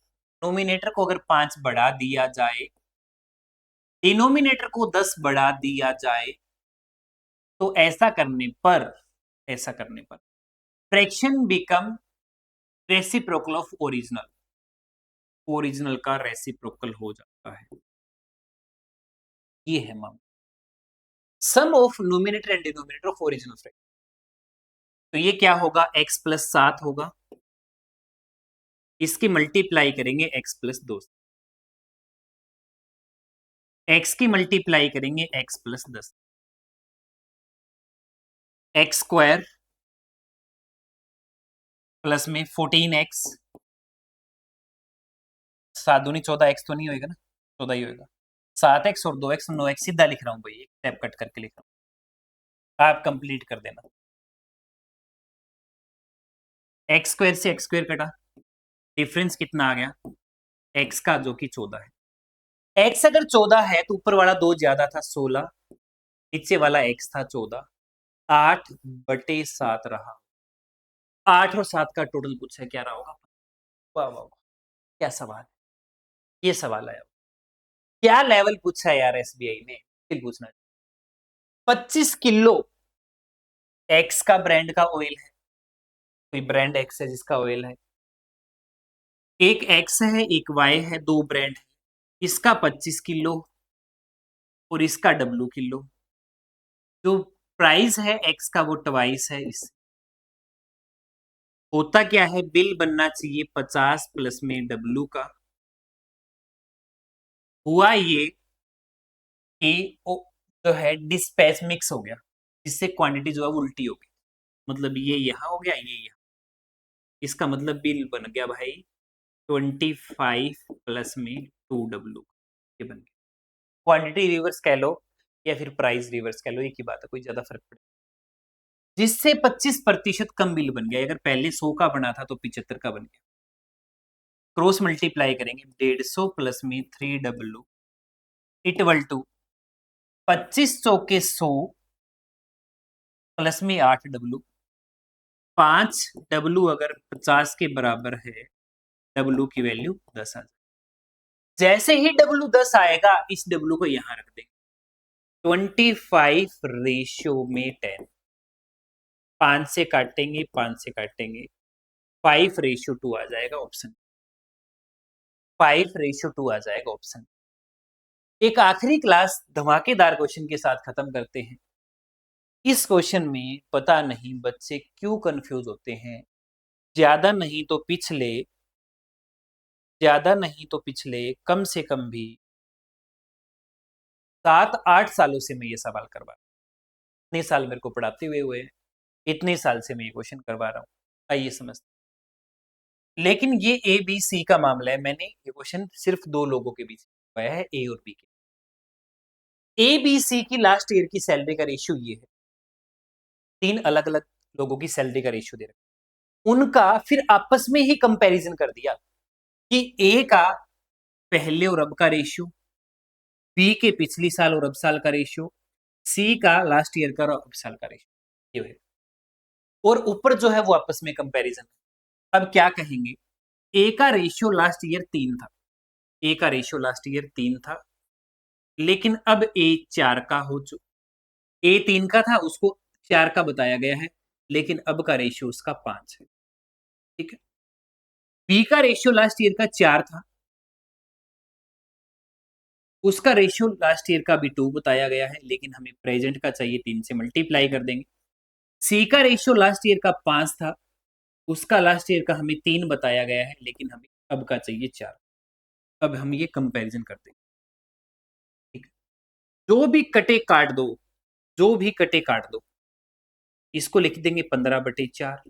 nominator को अगर 5 बढ़ा दिया जाए, डिनोमिनेटर को 10 बढ़ा दिया जाए, तो ऐसा करने पर fraction become reciprocal of original, original का रेसिप्रोकल हो जाता है। ये है मामला, sum of numerator and denominator of original fraction. तो ये क्या होगा, x प्लस 7 होगा, इसकी मल्टीप्लाई करेंगे x प्लस 2, x की मल्टीप्लाई करेंगे x plus 10, x square plus में 14x, 7 दूनी 14, x तो नहीं होएगा ना, 14 ही होएगा, 7x और 2x, 9x सीधा लिख रहा हूं भाई, स्टेप कट करके लिख रहा हूं, आप कंप्लीट कर देना। एक्स स्क्वायर से एक्स स्क्वायर कटा, डिफरेंस कितना आ गया, x का जो कि 14 है। x अगर 14 है तो ऊपर वाला 2 ज्यादा था 16, नीचे वाला x था 14, 8/7 रहा, 8 और 7 का टोटल पूछा है, क्या रहा होगा। वाह वाह वाह, क्या सवाल, ये सवाल आया, क्या लेवल पूछा है यार एसबीआई ने, फिर पूछना। 25 किलो एक्स का ब्रांड का ऑयल है, कोई ब्रांड एक्स है जिसका ऑयल है, एक एक्स है एक वाई है, 2 ब्रांड है, इसका 25 किलो और इसका डब्लू किलो, जो प्राइस है एक्स का वो ट्वाइस है इस, होता क्या है, बिल बनना चाहिए 50 प्लस में डब्लू का, हुआ ये कि जो है डिस्पैच मिक्स हो गया, जिससे क्वांटिटी जो है वो उल्टी हो गई, मतलब ये यहां हो गया, ये यहां, इसका मतलब बिल बन गया भाई 25 प्लस में 2W, ये बन गया। क्वांटिटी रिवर्स कह लो या फिर प्राइस रिवर्स कह लो, एक ही बात है, कोई ज्यादा फर्क पड़े, जिससे 25% कम बिल बन गया, अगर पहले 100 का बना था तो 75 का बन गया। क्रॉस मल्टीप्लाई करेंगे, 150 प्लस में 3W इक्वल टू 2500 के 100 प्लस में 8W, 5W अगर 50 के बराबर है, W की वैल्यू 10 आ जाए, जैसे ही W 10 आएगा इस W को यहां रख देंगे, 25 रेशियो में 10, 5 से काटेंगे 5 से काटेंगे, 5:2 आ जाएगा ऑप्शन, 5:2 आ जाएगा ऑप्शन। एक आखिरी क्लास धमाकेदार क्वेश्चन के साथ खत्म करते हैं। इस क्वेश्चन में पता नहीं बच्चे क्यों कंफ्यूज होते हैं, ज्यादा नहीं तो पिछले कम से कम भी 7-8 सालों से मैं ये सवाल करवा रहा हूं, इतने साल मेरे को पढ़ाते हुए इतने साल से मैं ये क्वेश्चन करवा रहा हूं, आइए समझते। लेकिन ये ए बी सी का मामला है, मैंने ये क्वेश्चन सिर्फ 2 लोगों के बीच करवाया है, ए और बी के। ए बी सी की लास्ट ईयर की सैलरी का रेशियो ये है, 3 अलग अलग लोगों की सैलरी का रेशियो दे रखा, उनका फिर आपस में ही कंपैरिजन कर दिया कि ए का पहले और अब का रेशियो, बी के पिछली साल और अब साल का रेशियो, सी का लास्ट ईयर का और अब साल का रेशियो, ये है, और ऊपर जो है वो आपस में कंपैरिजन। अब क्या कहेंगे, ए का रेशियो लास्ट ईयर 3 था, ए का रेशियो लास्ट ईयर 3 था, लेकिन अब ए 4 का हो चुका, ए 3 का था उसको 4 का बताया गया है, लेकिन अब का रेशियो उसका 5 है, ठीक है। बी का रेशियो लास्ट ईयर का 4 था, उसका रेशियो लास्ट ईयर का भी 2 बताया गया है, लेकिन हमें प्रेजेंट का चाहिए, 3 से मल्टीप्लाई कर देंगे। सी का रेशियो लास्ट ईयर का 5 था, उसका लास्ट ईयर का हमें 3 बताया गया है, लेकिन हमें अब का चाहिए 4। अब हम ये कंपैरिजन करते हैं, ठीक है। जो भी कटे काट दो, इसको लिख देंगे 15/4,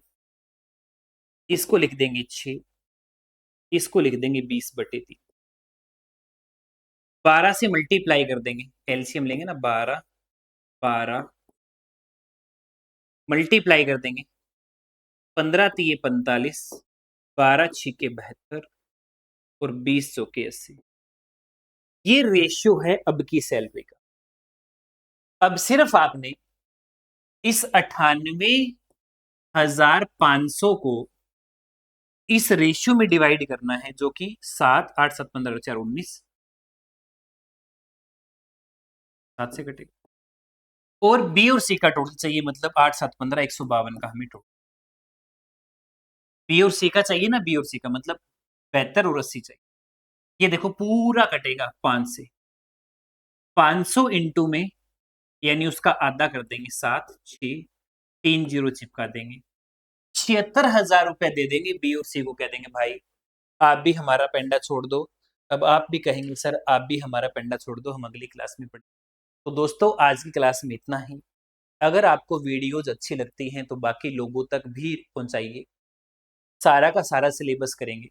इसको लिख देंगे 6, इसको लिख देंगे 20/3, 12 से मल्टीप्लाई कर देंगे, एलसीएम लेंगे ना, 12 12 मल्टीप्लाई कर देंगे, 15 तिये 45, 12 छिके 72 और 20 चौके 80। ये रेशियो है अब की सैलरी का। अब सिर्फ आपने इस 98,500 को इस रेशियो में डिवाइड करना है, जो कि 7 8 7 15 4 19, 7 से कटेगा। और बी और सी का टोटल चाहिए, मतलब 8 7 15 152 का हमें टोटल। बी और सी का चाहिए ना, बी और सी का मतलब 72 और 80 चाहिए। ये देखो पूरा कटेगा 5 से, 500 इंटू में यानी उसका आधा कर देंगे, 7 6 3 जीरो चिपका देंगे, 76,000 रुपए दे देंगे। बी और सी को कह देंगे भाई आप भी हमारा पेंडा छोड़ दो। अब आप भी कहेंगे सर आप भी हमारा पेंडा छोड़ दो, हम अगली क्लास में पढ़ेंगे। तो दोस्तों आज की क्लास में इतना ही। अगर आपको वीडियोज अच्छी लगती हैं तो बाकी लोगों तक भी पहुंचाइए। सारा का सारा सिलेबस करेंगे,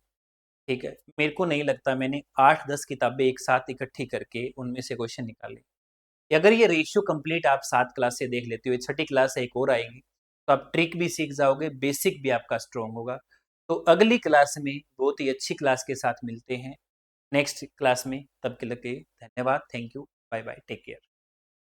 ठीक है। मेरे को नहीं लगता मैंने 8-10 किताबें एक साथ इकट्ठी करके उनमें से क्वेश्चन निकाले। अगर ये रेशियो कंप्लीट आप 7 क्लास से देख लेते हो, छठी क्लास से एक और आएगी, तो आप ट्रिक भी सीख जाओगे, बेसिक भी आपका स्ट्रॉन्ग होगा। तो अगली क्लास में बहुत ही अच्छी क्लास के साथ मिलते हैं नेक्स्ट क्लास में। तब के लिए धन्यवाद, thank you, bye bye, take care.